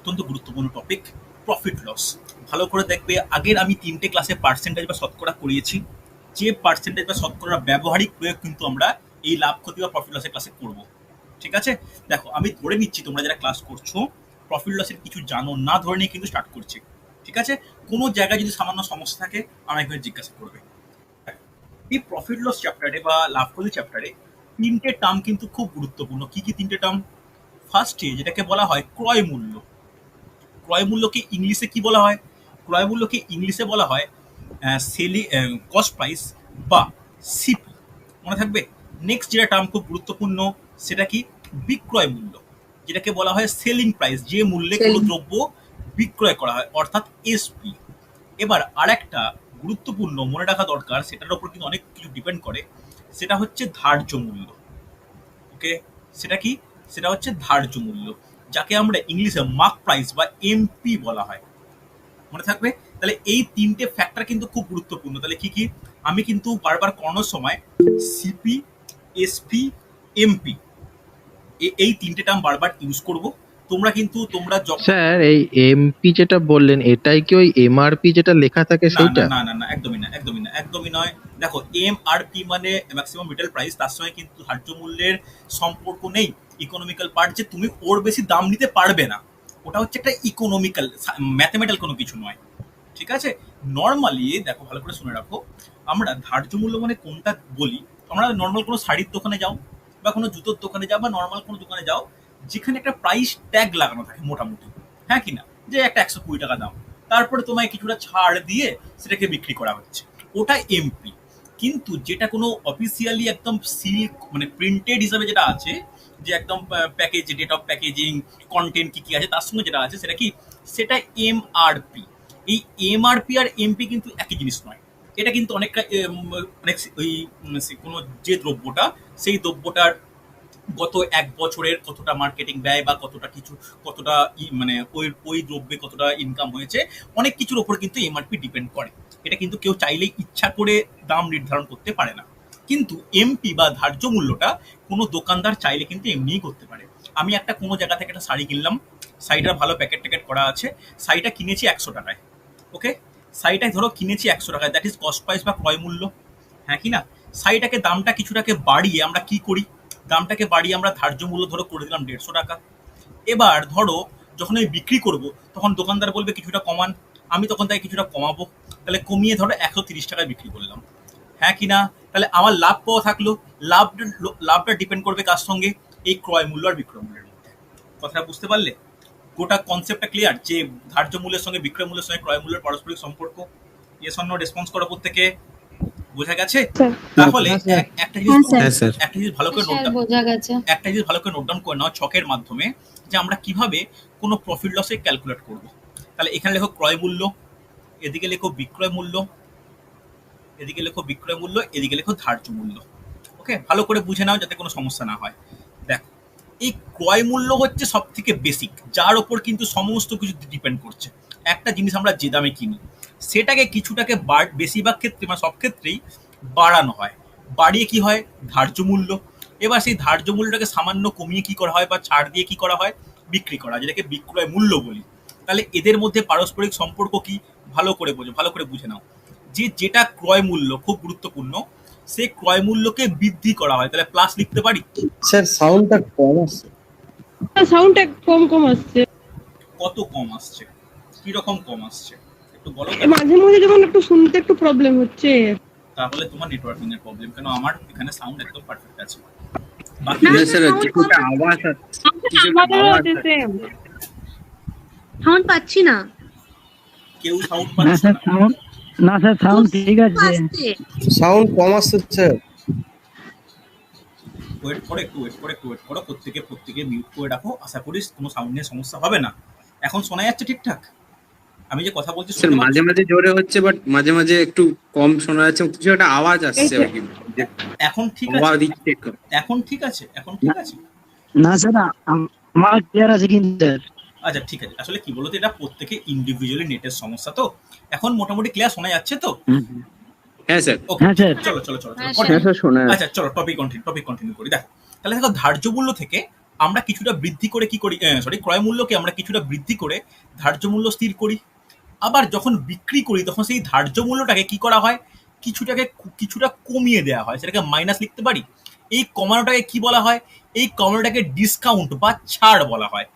অত্যন্ত গুরুত্বপূর্ণ topic, profit loss. ভালো করে দেখবে, আগের আমি ৩টে ক্লাসে পার্সেন্টেজ বা শতকরা করিয়েছি। যে পার্সেন্টেজ বা শতকরার ব্যবহারিক প্রয়োগ কিন্তু আমরা এই লাভ ক্ষতি বা প্রফিট লসের ক্লাসে করব। ঠিক আছে? দেখো, আমি ধরে নিচ্ছি তোমরা যারা ক্লাস করছো প্রফিট লসের কিছু জানো না, ধরে নিয়ে কিন্তু স্টার্ট করছি। ঠিক আছে? কোনো জায়গায় যদি সামান্য সমস্যা থাকে আমাকে জিজ্ঞাসা করবে। এই প্রফিট লস চ্যাপ্টারে বা লাভ ক্ষতি চ্যাপ্টারে ৩টে টার্ম কিন্তু খুব গুরুত্বপূর্ণ। কি কি ৩টে টার্ম? ফার্স্টে যেটাকে বলা হয় ক্রয় মূল্য। ক্রয় মূল্যকে ইংলিশে কি বলা হয়? ক্রয় মূল্যকে ইংলিশে বলা হয় সেলি কস্ট প্রাইস বা সিপি। মনে থাকবে। নেক্সট যেটা টার্ম খুব গুরুত্বপূর্ণ, সেটা কি? বিক্রয় মূল্য, যেটাকে বলা হয় সেলিং প্রাইস, যে মূল্যে কোনো দ্রব্য বিক্রয় করা হয়, অর্থাৎ এসপি। এবার আরেকটা গুরুত্বপূর্ণ মনে রাখা দরকার, সেটার উপর কিন্তু অনেক কিছু ডিপেন্ড করে, সেটা হচ্ছে ধার্য মূল্য। ওকে, সেটা কি? সেটা হচ্ছে ধার্য মূল্য, যাকে আমরা ইংলিশে মার্ক প্রাইস বা এমপি বলা হয়। মনে থাকবে। তাহলে এই ৩টে ফ্যাক্টর কিন্তু খুব গুরুত্বপূর্ণ। তাহলে কি কি? আমি কিন্তু বারবার করানোর সময় সিপি, এসপি, এমপি এই ৩টে টার্ম বারবার ইউজ করব। তোমরা কিন্তু স্যার, এই এমপি যেটা বললেন এটাই কি ওই এমআরপি যেটা লেখা থাকে না না সেইটা? না না না, একদমই না, একদমই না, একদমই নয়। দেখো, এমআরপি মানে ম্যাক্সিমাম রিটেল প্রাইস, তার সঙ্গে কিন্তু ধার্য মূল্যের সম্পর্ক নেই। ইকোনমিক্যাল পার্ট, যে তুমি ওর বেশি দাম নিতে পারবে না, ওটা হচ্ছে একটা ইকোনমিক্যাল, ম্যাথমেটিক্যাল কোনো কিছু নয়। ঠিক আছে? নর্মালি দেখো, ভালো করে শুনে রাখো, আমরা ধার্য মূল্য মানে কোনটা বলি? আমরা নর্মাল কোনো শাড়ির দোকানে যাও বা কোনো জুতোর দোকানে যাও বা নর্মাল কোনো দোকানে যাও, যেখানে একটা প্রাইস ট্যাগ লাগানো থাকে মোটামুটি, হ্যাঁ কি না, যে একটা ১২০ টাকা দাম, তারপরে তোমায় কিছুটা ছাড় দিয়ে সেটাকে বিক্রি করা হচ্ছে, ওটা এমপি। কিন্তু যেটা কোনো অফিসিয়ালি একদম সিল মানে প্রিন্টেড হিসাবে যেটা আছে, যে একদম package, date of packaging, content কি কি আছে তার সঙ্গে যেটা আছে, সেটা কি? সেটা এমআরপি। এই এমআরপি আর এমপি কিন্তু একই জিনিস নয়। এটা কিন্তু অনেকটা অনেক ওই কোনো যে দ্রব্যটা, সেই দ্রব্যটার গত ১ বছরের কতটা মার্কেটিং ব্যয় বা কতটা কিছু, কতটা মানে ওই দ্রব্যে কতটা ইনকাম হয়েছে, অনেক কিছুর ওপর কিন্তু এমআরপি ডিপেন্ড করে। এটা কিন্তু কেউ চাইলেই ইচ্ছা করে দাম নির্ধারণ করতে পারে না। কিন্তু এমপি বা ধার্য মূল্যটা কোনো দোকানদার চাইলে কিন্তু এমনিই করতে পারে। আমি একটা কোনো জায়গা থেকে একটা শাড়ি কিনলাম, শাড়িটার ভালো প্যাকেট ট্যাকেট করা আছে, শাড়িটা কিনেছি ১০০ টাকায়। ওকে, শাড়িটাই ধরো কিনেছি ১০০ টাকায়, দ্যাট ইজ কস্ট প্রাইস বা ক্রয় মূল্য, হ্যাঁ কি না? শাড়িটাকে দামটা কিছুটাকে বাড়িয়ে আমরা কি করি? দামটাকে বাড়িয়ে আমরা ধার্য মূল্য ধরো করে দিলাম ১৫০ টাকা। এবার ধরো যখন আমি বিক্রি করব, তখন দোকানদার বলবে কিছুটা কমান, আমি তখন তাই কিছুটা কমাবো। তাহলে কমিয়ে ধরো ১৩০ টাকায় বিক্রি করলাম, হ্যাঁ কি না? তাহলে আমার লাভ পাওয়া থাকলো। লাভটা লাভটা ডিপেন্ড করবে কার সঙ্গে? এই ক্রয় মূল্য আর বিক্রয় মূল্যের মধ্যে। কথাটা বুঝতে পারলে? গোটা কনসেপ্টটা ক্লিয়ার, যে ধার্য মূল্যের সঙ্গে বিক্রয় মূল্যের সঙ্গে ক্রয় মূল্যের পারস্পরিক সম্পর্ক। ইয়েস অর নো রেসপন্স করো প্রত্যেকে। বোঝা গেছে? তাহলে একটা জিনিস, একটা জিনিস ভালো করে নোট একটা জিনিস ভালো করে নোট ডাউন করে নাও ছকের মাধ্যমে, যে আমরা কিভাবে কোনো প্রফিট লসে ক্যালকুলেট করব। তাহলে এখানে লেখো ক্রয় মূল্য, এদিকে লেখো বিক্রয় মূল্য, এদিকে লেখো বিক্রয় মূল্য, এদিকে লেখো ধার্য মূল্য। ওকে, ভালো করে বুঝে নাও যাতে কোনো সমস্যা না হয়। দেখো, এই ক্রয় মূল্য হচ্ছে সব থেকে বেসিক, যার ওপর কিন্তু সমস্ত কিছু ডিপেন্ড করছে। একটা জিনিস আমরা যে দামে কিনি, সেটাকে কিছুটাকে বেশিরভাগ ক্ষেত্রে মানে সব ক্ষেত্রেই বাড়ানো হয়। বাড়িয়ে কি হয়? ধার্য মূল্য। এবার সেই ধার্য মূল্যটাকে সামান্য কমিয়ে কি করা হয় বা ছাড় দিয়ে কি করা হয়? বিক্রি করা, যেটাকে বিক্রয় মূল্য বলি। তাহলে এদের মধ্যে পারস্পরিক সম্পর্ক কি? ভালো করে বোঝো, ভালো করে বুঝে নাও। যে যেটা ক্রয় মূল্য খুব গুরুত্বপূর্ণ, সেই ক্রয় মূল্যকে বৃদ্ধি করা হয়। তাহলে প্লাস লিখতে পারি। স্যার সাউন্ডটা কম আসছে। সাউন্ডটা কম আসছে। কত কম আসছে? কি রকম কম আসছে একটু বলো। মাঝে মাঝে যেমন একটু শুনতে একটু প্রবলেম হচ্ছে। তাহলে তোমার নেটওয়ার্কিং এর প্রবলেম, কেন আমার এখানে সাউন্ড একদম পারফেক্ট আছে। বাকি স্যার কিছুটা আওয়াজ আসছে, সাউন্ড পাচ্ছি না। কেউ সাউন্ড পাচ্ছে না? না স্যার, সাউন্ড ঠিক আছে, সাউন্ড কম আসছে স্যার। ওয়েট করো, একটু ওয়েট করো। প্রত্যেকে মিউট করে রাখো। আশা করি কোনো সাউন্ডের সমস্যা হবে না। এখন শোনা যাচ্ছে ঠিকঠাক? আমি যে কথা বলছি স্যার মাঝে মাঝে জোরে হচ্ছে, বাট মাঝে মাঝে একটু কম শোনা যাচ্ছে, কিছু একটা আওয়াজ আসছে আর কি। এখন ঠিক আছে? এখন ঠিক আছে? না স্যার, আমার ক্লিয়ার আছে কিন্তু স্যার। আচ্ছা ঠিক আছে। আসলে কি বলতো, এটা প্রত্যেকে ইন্ডিভিজুয়ালি নেটের সমস্যা, তো এখন মোটামুটি ক্লিয়ার শোনা যাচ্ছে তো? হ্যাঁ স্যার। চলো। আচ্ছা চলো, টপিক কন্টিনিউ করি। দেখো, তাহলে দেখো ধার্য মূল্য থেকে আমরা কিছুটা বৃদ্ধি করে কি করি, ক্রয় মূল্যকে আমরা কিছুটা বৃদ্ধি করে ধার্য মূল্য স্থির করি। আবার যখন বিক্রি করি তখন সেই ধার্য মূল্যটাকে কি করা হয়, কিছুটা কমিয়ে দেওয়া হয়, সেটাকে মাইনাস লিখতে পারি। এই কমানোটাকে কি বলা হয়, এই কমানোটাকে ডিসকাউন্ট বা ছাড় বলা হয়।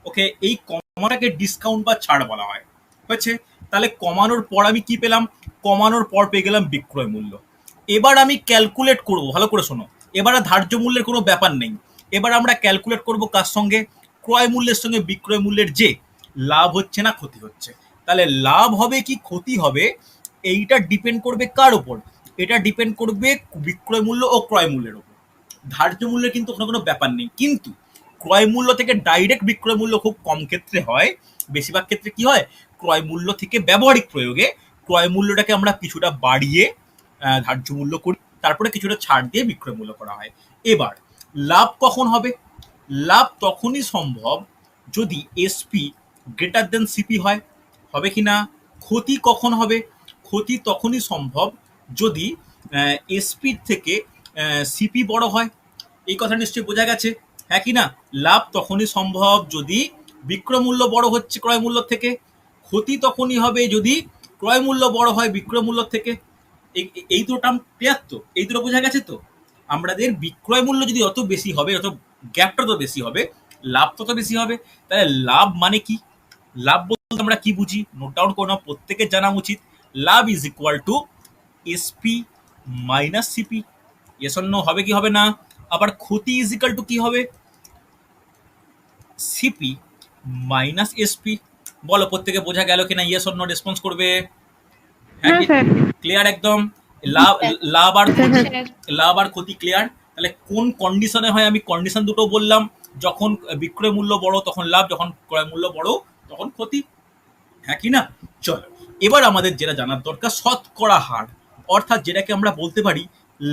ওকে, এই কমানোটাকে ডিসকাউন্ট বা ছাড় বলা হয়। হয়েছে? তাহলে কমানোর পর আমি কি পেলাম, কমানোর পর পেয়ে গেলাম বিক্রয় মূল্য। এবার আমি ক্যালকুলেট করব, ভালো করে শোনো, এবার আর ধার্য মূল্যের কোনো ব্যাপার নেই। এবার আমরা ক্যালকুলেট করব কার সঙ্গে, ক্রয় মূল্যের সঙ্গে বিক্রয় মূল্যের যে লাভ হচ্ছে না ক্ষতি হচ্ছে। তাহলে লাভ হবে কি ক্ষতি হবে এইটা ডিপেন্ড করবে কার উপর, এটা ডিপেন্ড করবে বিক্রয় মূল্য ও ক্রয় মূল্যের উপর। ধার্য মূল্যের কিন্তু কোনো ব্যাপার নেই, কিন্তু ক্রয় মূল্য থেকে ডাইরেক্ট বিক্রয় মূল্য খুব কম ক্ষেত্রে হয়। বেশিরভাগ ক্ষেত্রে কি হয়, ক্রয় মূল্য থেকে ব্যবহারিক প্রয়োগে ক্রয় মূল্যটাকে আমরা কিছুটা বাড়িয়ে ধার্য মূল্য করি, তারপরে কিছুটা ছাড় দিয়ে বিক্রয় মূল্য করা হয়। এবার লাভ কখন হবে, লাভ তখনই সম্ভব যদি এসপি গ্রেটার দেন সিপি হয়, হবে কি না। ক্ষতি কখন হবে, ক্ষতি তখনই সম্ভব যদি এসপির থেকে সিপি বড় হয়। এই কথা নিশ্চয়ই বোঝা গেছে, হ্যাঁ কি না। লাভ তখনই সম্ভব যদি বিক্রয় মূল্য বড় হচ্ছে ক্রয় মূল্য থেকে, ক্ষতি তখনই হবে যদি ক্রয় মূল্য বড় হয় বিক্রয় মূল্য থেকে। এই দুটো টার্ম ক্লিয়ার তো, এই দুটো বোঝা গেছে তো। আমাদের বিক্রয় মূল্য যদি অত বেশি হবে, অত গ্যাপটা তো বেশি হবে, লাভ তত বেশি হবে। তাহলে লাভ মানে কি, লাভ বলতে আমরা কি বুঝি, নোট ডাউন করে নাও, প্রত্যেকের জানা উচিত। লাভ is equal to SP minus CP. Yes or no, হবে কি হবে না। আবার ক্ষতি ইজ ইকুয়াল টু কি হবে, সিপি মাইনাস এসপি। বলো প্রত্যেকে বোঝা গেল কিনা, ইয়েস অর নো রেসপন্স করবে। হ্যাঁ, হ্যাঁ স্যার। ক্লিয়ার একদম। লাভ লাভ আর ক্ষতি, লাভ আর ক্ষতি ক্লিয়ার। তাহলে কোন কন্ডিশনে হয়, আমি কন্ডিশন দুটো বললাম, যখন বিক্রয় মূল্য বড় তখন লাভ, যখন ক্রয় মূল্য বড় তখন ক্ষতি, হ্যাঁ কি না। চলো এবার আমাদের যেটা জানার দরকার শতকরা হার, অর্থাৎ যেটাকে আমরা বলতে পারি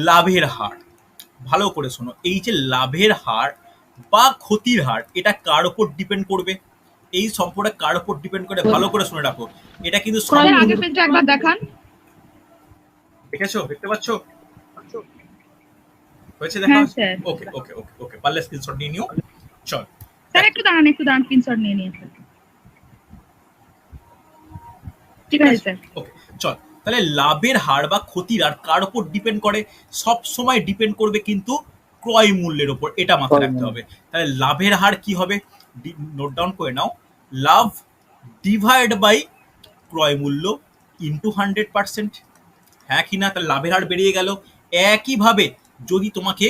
লাভের হার। ভালো করে শোনো, এই যে লাভের হার বা ক্ষতির হার, এটা কার উপর ডিপেন্ড করবে, এই সম্পর্কটা কার উপর ডিপেন্ড করে, ভালো করে শুনে রাখো। এটা কিন্তু আগের পেজটা একবার দেখান। দেখেছো, দেখতে পাচ্ছো, হয়েছে দেখা। হ্যাঁ স্যার। ওকে ওকে ওকে ওকে, পারলে স্ক্রিনশট নিয়ে নিও। চল স্যার একটু দাঁড়ান স্ক্রিনশট নিয়ে নিয়ে স্যার। ঠিক আছে স্যার। ওকে চল, তাহলে লাভের হার বা ক্ষতির হার কার উপর ডিপেন্ড করে, সব সময় ডিপেন্ড করবে কিন্তু ক্রয় মূল্যের উপর, এটা মাথায় রাখতে হবে। তাহলে লাভের হার কি হবে, নোট ডাউন করে নাও, লাভ ডিভাইড বাই ক্রয় মূল্য ইন্টু 100%, হ্যাঁ কি না। তাহলে লাভের হার বেরিয়ে গেল। একইভাবে যদি তোমাকে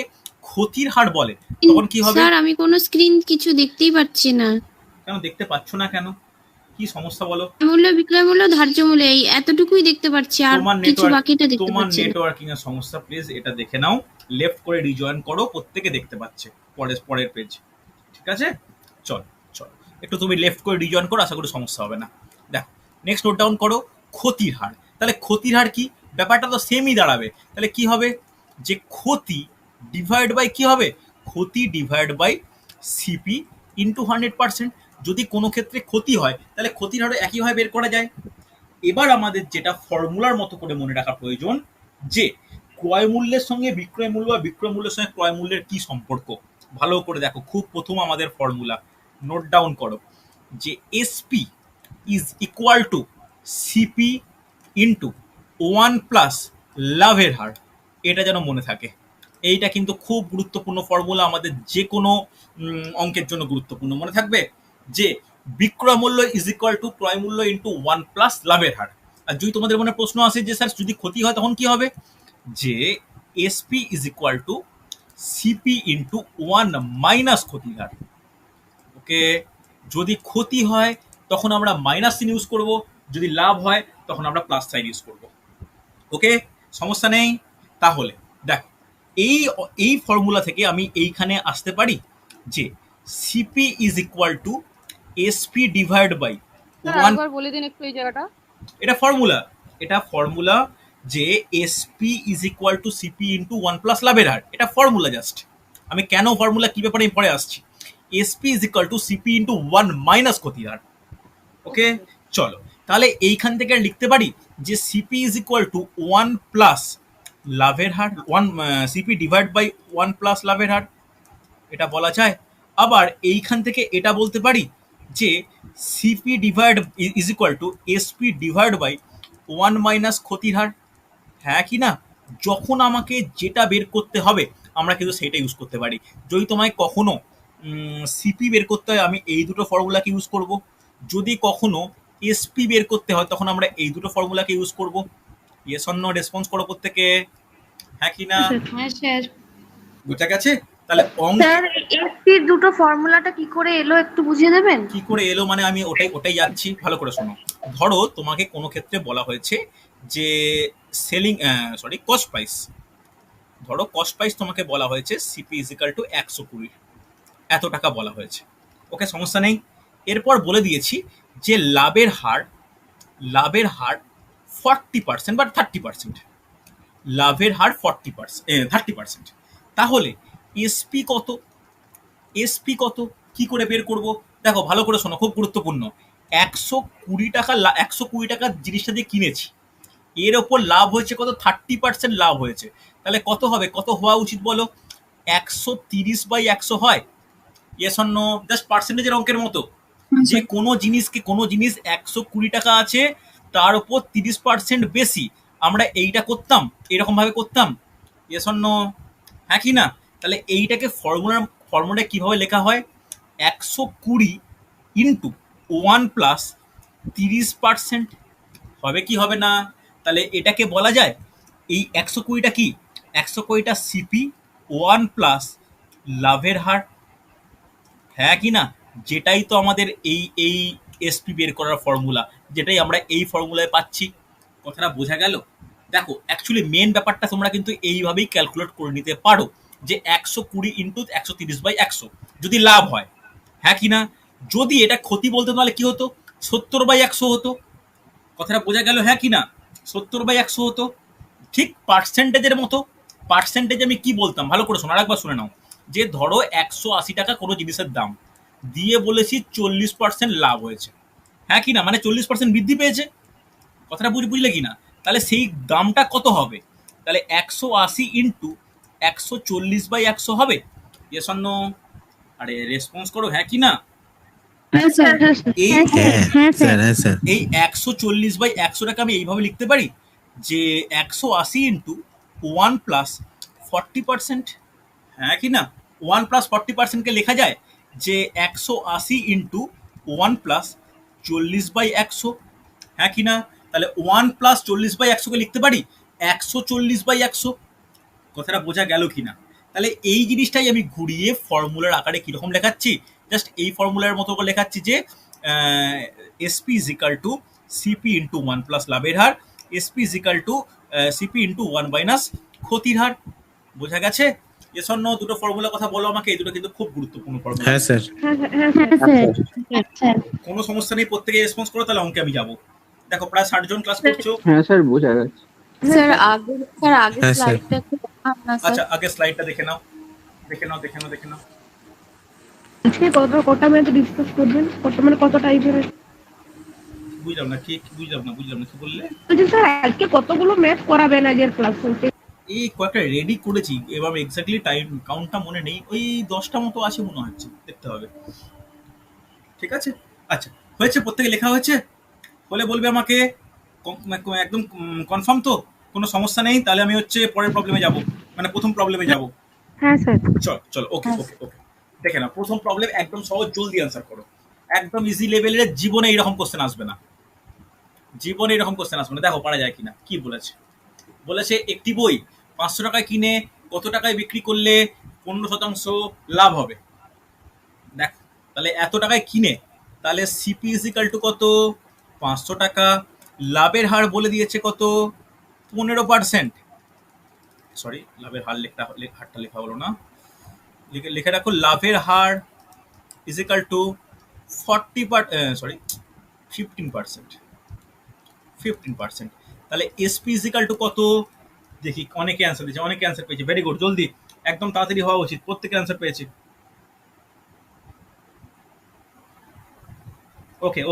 ক্ষতির হার বলে তখন কি হবে, স্যার আমি কোনো স্ক্রিন কিছু দেখতেই পাচ্ছি না। কেন দেখতে পাচ্ছ না, কেন কি সমস্যা বলো। মূল্য বিক্রয় মূল্য ধার্য মূল্য এই এতটুকুই দেখতে পাচ্ছি, আর তোমার কিছু বাকিটা দেখতে তোমার পাচ্ছি না। নেটওয়ার্কিং এর সমস্যা, প্লিজ এটা দেখে নাও, লেফট করে রিজয়েন করো, প্রত্যেকে দেখতে পাচ্ছে পরের পেজ। ঠিক আছে, চল চল একটু তুমি লেফট করে রিজয়েন করো, আশা করি সমস্যা হবে না। দেখো নেক্সট নোট ডাউন করো ক্ষতির হার। তাহলে ক্ষতির হার কি, ব্যাপারটা তো সেমই দাঁড়াবে। তাহলে কি হবে, যে ক্ষতি ডিভাইড বাই কি হবে, ক্ষতি ডিভাইড বাই সিপি ইন্টু 100%। যদি কোনো ক্ষেত্রে ক্ষতি হয় তাহলে ক্ষতির হার একইভাবে বের করা যায়। এবার আমাদের যেটা ফর্মুলার মতো করে মনে রাখা প্রয়োজন, যে ক্রয় মূল্যের সঙ্গে বিক্রয় মূল্য বা বিক্রয় মূল্যের সঙ্গে ক্রয় মূল্যের কি সম্পর্ক, ভালো করে দেখো। খুব প্রথম আমাদের ফর্মুলা নোট ডাউন করো, যে SP is equal to CP into 1 + লাভের হার। এটা যেন মনে থাকে, এইটা কিন্তু খুব গুরুত্বপূর্ণ ফর্মুলা, আমাদের যে কোনো অঙ্কের জন্য গুরুত্বপূর্ণ। মনে থাকবে যে বিক্রয় মূল্য ইজ ইকুয়াল টু ক্রয় মূল্য ইন্টু 1 + লাভের হার। আর যদি তোমাদের মনে প্রশ্ন আসে যে স্যার যদি ক্ষতি হয় তখন কি হবে, যে SP is equal to CP into 1 - ক্ষতির হার। ওকে, যদি ক্ষতি হয় তখন আমরা মাইনাস সাইন ইউজ করব, যদি লাভ হয় তখন আমরা প্লাস সাইন ইউজ করব। ওকে, সমস্যা নেই। তাহলে দেখো এই ফর্মুলা থেকে আমি এইখানে আসতে পারি যে CP is equal to SP divide by 1। বলে দিন একটু এই জায়গাটা। এটা ফর্মুলা যে SP is equal to CP into 1 + লাভের হার। এটা ফর্মুলা জাস্ট, আমি কেন ফর্মুলা কি ব্যাপারে পরে আসছি। SP is equal to CP into 1 - ক্ষতির হার। ওকে চলো, তাহলে এইখান থেকে লিখতে পারি যে সিপি ইজ ইকুয়াল টু 1 + লাভের হার, সিপি ডিভাইড বাই 1 + লাভের হার, এটা বলা যায়। আবার এইখান থেকে এটা বলতে পারি যে CP divide is equal to SP divide by 1 minus ক্ষতির হার। হ্যাঁ কি না? যখন আমাকে যেটা বের করতে হবে আমরা কিন্তু সেটা ইউজ করতে পারি। যদি তোমায় কখনো সিপি বের করতে হয় আমি এই দুটো ফর্মুলাকে ইউজ করব, যদি কখনো এসপি বের করতে হয় তখন আমরা এই দুটো ফর্মুলাকে ইউজ করব। ইয়েস অর নো রেসপন্স করো প্রত্যেকে, হ্যাঁ কি না? হ্যাঁ স্যার। বুঝা গেছে? তাহলে অঙ্ক স্যার এসপির দুটো ফর্মুলাটা কি করে এলো একটু বুঝিয়ে দেবেন? কি করে এলো মানে আমি ওটাই যাচ্ছি, ভালো করে শোনো। ধরো তোমাকে কোনো ক্ষেত্রে বলা হয়েছে যে সেলিং কস্ট প্রাইস, ধরো কস্ট প্রাইস তোমাকে বলা হয়েছে সিপি ইজিক্যাল টু 120, এত টাকা বলা হয়েছে। ওকে, সমস্যা নেই। এরপর বলে দিয়েছি যে লাভের হার 40% বা 30%, লাভের হার 30%। তাহলে এসপি কত? এসপি কত কি করে বের করব? দেখো ভালো করে শোনো, খুব গুরুত্বপূর্ণ। 120 টাকা জিনিসটা দিয়ে কিনেছি, এর ওপর লাভ হয়েছে কত? 30% লাভ হয়েছে। তাহলে কত হবে? কত হওয়া উচিত বলো? 130/100 হয়? Yes or no? জাস্ট পার্সেন্টেজের অঙ্কের মতো, যে কোনো জিনিস 120 টাকা আছে, তার উপর 30% বেশি, আমরা এইটা করতাম, এরকম ভাবে করতাম। Yes or no? হ্যাঁ কি না? তাহলে এইটাকে ফর্মুলা কিভাবে লেখা হয়? 120 ইন্টু 1 প্লাস 30% হবে কি হবে না? তাহলে এটাকে বলা যায় এই 120টা কি? 120টা সিপি 1 প্লাস লাভের হার, হ্যাঁ কি না? যেটাই তো আমাদের এই এসপি বের করার ফর্মুলা, যেটাই আমরা এই ফর্মুলায় পাচ্ছি। কথাটা বোঝা গেল? দেখো অ্যাকচুয়ালি মেন ব্যাপারটা তোমরা কিন্তু এইভাবেই ক্যালকুলেট করে নিতে পারো যে 120 ইন্টু 130/100 যদি লাভ হয়, হ্যাঁ কি না? যদি এটা ক্ষতি বলতে তাহলে কি হতো? 70/100 হতো। কথাটা বোঝা গেল, হ্যাঁ কি না? 70/100 হতো। ঠিক পার্সেন্টেজের মতো। পার্সেন্টেজ আমি কি বলতাম ভালো করে শোনো, আরেকবার শুনে নাও। যে ধরো 180 টাকা কোনো জিনিসের দাম দিয়ে বলেছি 40% লাভ হয়েছে, হ্যাঁ কি না? মানে 40% বৃদ্ধি পেয়েছে। কথাটা বুঝলে কি না? তাহলে সেই দামটা কত হবে? তাহলে 180 ইন্টু 140/100 হবে। Yes or no? আরে রেসপন্স করো, হ্যাঁ কি না? হ্যাঁ স্যার, হ্যাঁ স্যার। এই হ্যাঁ স্যার। এই 140/100টাকে আমি এইভাবে লিখতে পারি যে 180 ইন্টু 1 প্লাস 40%, হ্যাঁ কি না? 1 প্লাস 40%কে লেখা যায় যে 180 ইন্টু 1 প্লাস 40/100, হ্যাঁ কি না? তাহলে 1 প্লাস 40/100কে লিখতে পারি 140/100। কথাটা বোঝা গেল কি না? তাহলে এই জিনিসটাই আমি ঘুরিয়ে ফর্মুলার আকারে কীরকম লেখাচ্ছি, জাস্ট এই ফর্মুলার মতো করে লেখাচ্ছি যে SP is equal to CP into 1 plus লাভের হার, SP is equal to CP into 1 minus ক্ষতির হার। বোঝা গেছে? এস অন্য দুটো ফর্মুলা কথা বলো আমাকে, এই দুটো কিন্তু খুব গুরুত্বপূর্ণ ফর্মুলা। হ্যাঁ স্যার। কোনো সমস্যা নেই, প্রত্যেকে রেসপন্স করো, তাহলে অঙ্কে আমি যাবো। দেখো প্রায় 60 জন ক্লাস করছো। হ্যাঁ স্যার বোঝা গেছে। স্যার আগে হ্যাঁ, স্যার। স্লাইডটা একটু দেখান না স্যার। আচ্ছা আগে স্লাইডটা দেখে নাও। আজকে কটা ম্যাথ ডিসকাস করবেন? কত টাইপের? বুঝলাম না কি বললে? বলছি স্যার আজকে কতগুলো ম্যাথ করাবেন আজকের ক্লাসে? এই কয়েকটা রেডি করেছি, এবার এক্স্যাক্টলি টাইম কাউন্টটা মনে নেই, ওই 10টা মতো আছে মনে হচ্ছে, দেখতে হবে। ঠিক আছে, আচ্ছা হয়েছে, প্রত্যেকে লেখা হয়েছে? হলে বলবে আমাকে, একদম কনফার্ম তো? কোনো সমস্যা নেই? তাহলে আমি হচ্ছে পরের প্রবলেমে যাব, মানে প্রথম প্রবলেমে যাব। হ্যাঁ স্যার। চলো ওকে। দেখে না, প্রথম প্রবলেম একদম সহজ, জলদি অ্যান্সার করো। একদম ইজি লেভেলের, জীবনে এইরকম কোশ্চেন আসবে না। দেখো পারা যায় কিনা। কি বলেছে একটি বই 500 টাকায় কিনে কত টাকায় বিক্রি করলে 15% লাভ হবে। দেখ তাহলে এত টাকায় কিনে, তাহলে সিপি ইজিক্যাল টু কত? 500 টাকা। লাভের হার বলে দিয়েছে কত? 15%। সরি, লাভের হারটা লেখা হলো না, লিখে রাখো লাভের হার ইজিক্যাল টু 15%। তাহলে এসপি ইজিক্যাল টু কত? দেখি, অনেকে অ্যান্সার দিয়েছে, অনেকে অ্যান্সার পেয়েছে। ভেরি গুড, জলদি, একদম তাড়াতাড়ি হওয়া উচিত, প্রত্যেকে অ্যান্সার পেয়েছে।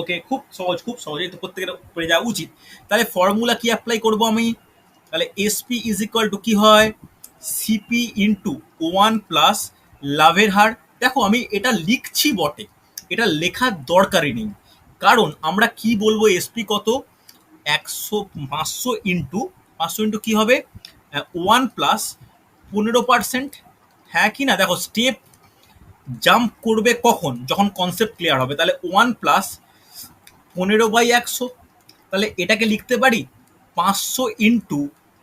ওকে খুব সহজ, এই তো প্রত্যেকের পেয়ে যাওয়া উচিত। তাহলে ফর্মুলা কি অ্যাপ্লাই করব আমি? তাহলে এসপি ইজ ইকুয়াল টু কি হয়? সিপি ইন্টু 1 প্লাস লাভের হার, দেখো আমি এটা লিখছি বটে, এটা লেখার দরকারই নেই, কারণ আমরা কি বলবো এসপি কত, 500 ইন্টু কি হবে 1+15%, হ্যাঁ কি না? দেখো স্টেপ জাম্প করবে কখন, যখন কনসেপ্ট ক্লিয়ার হবে, তাহলে 1+15/100, তাহলে এটাকে লিখতে পারি 500 ×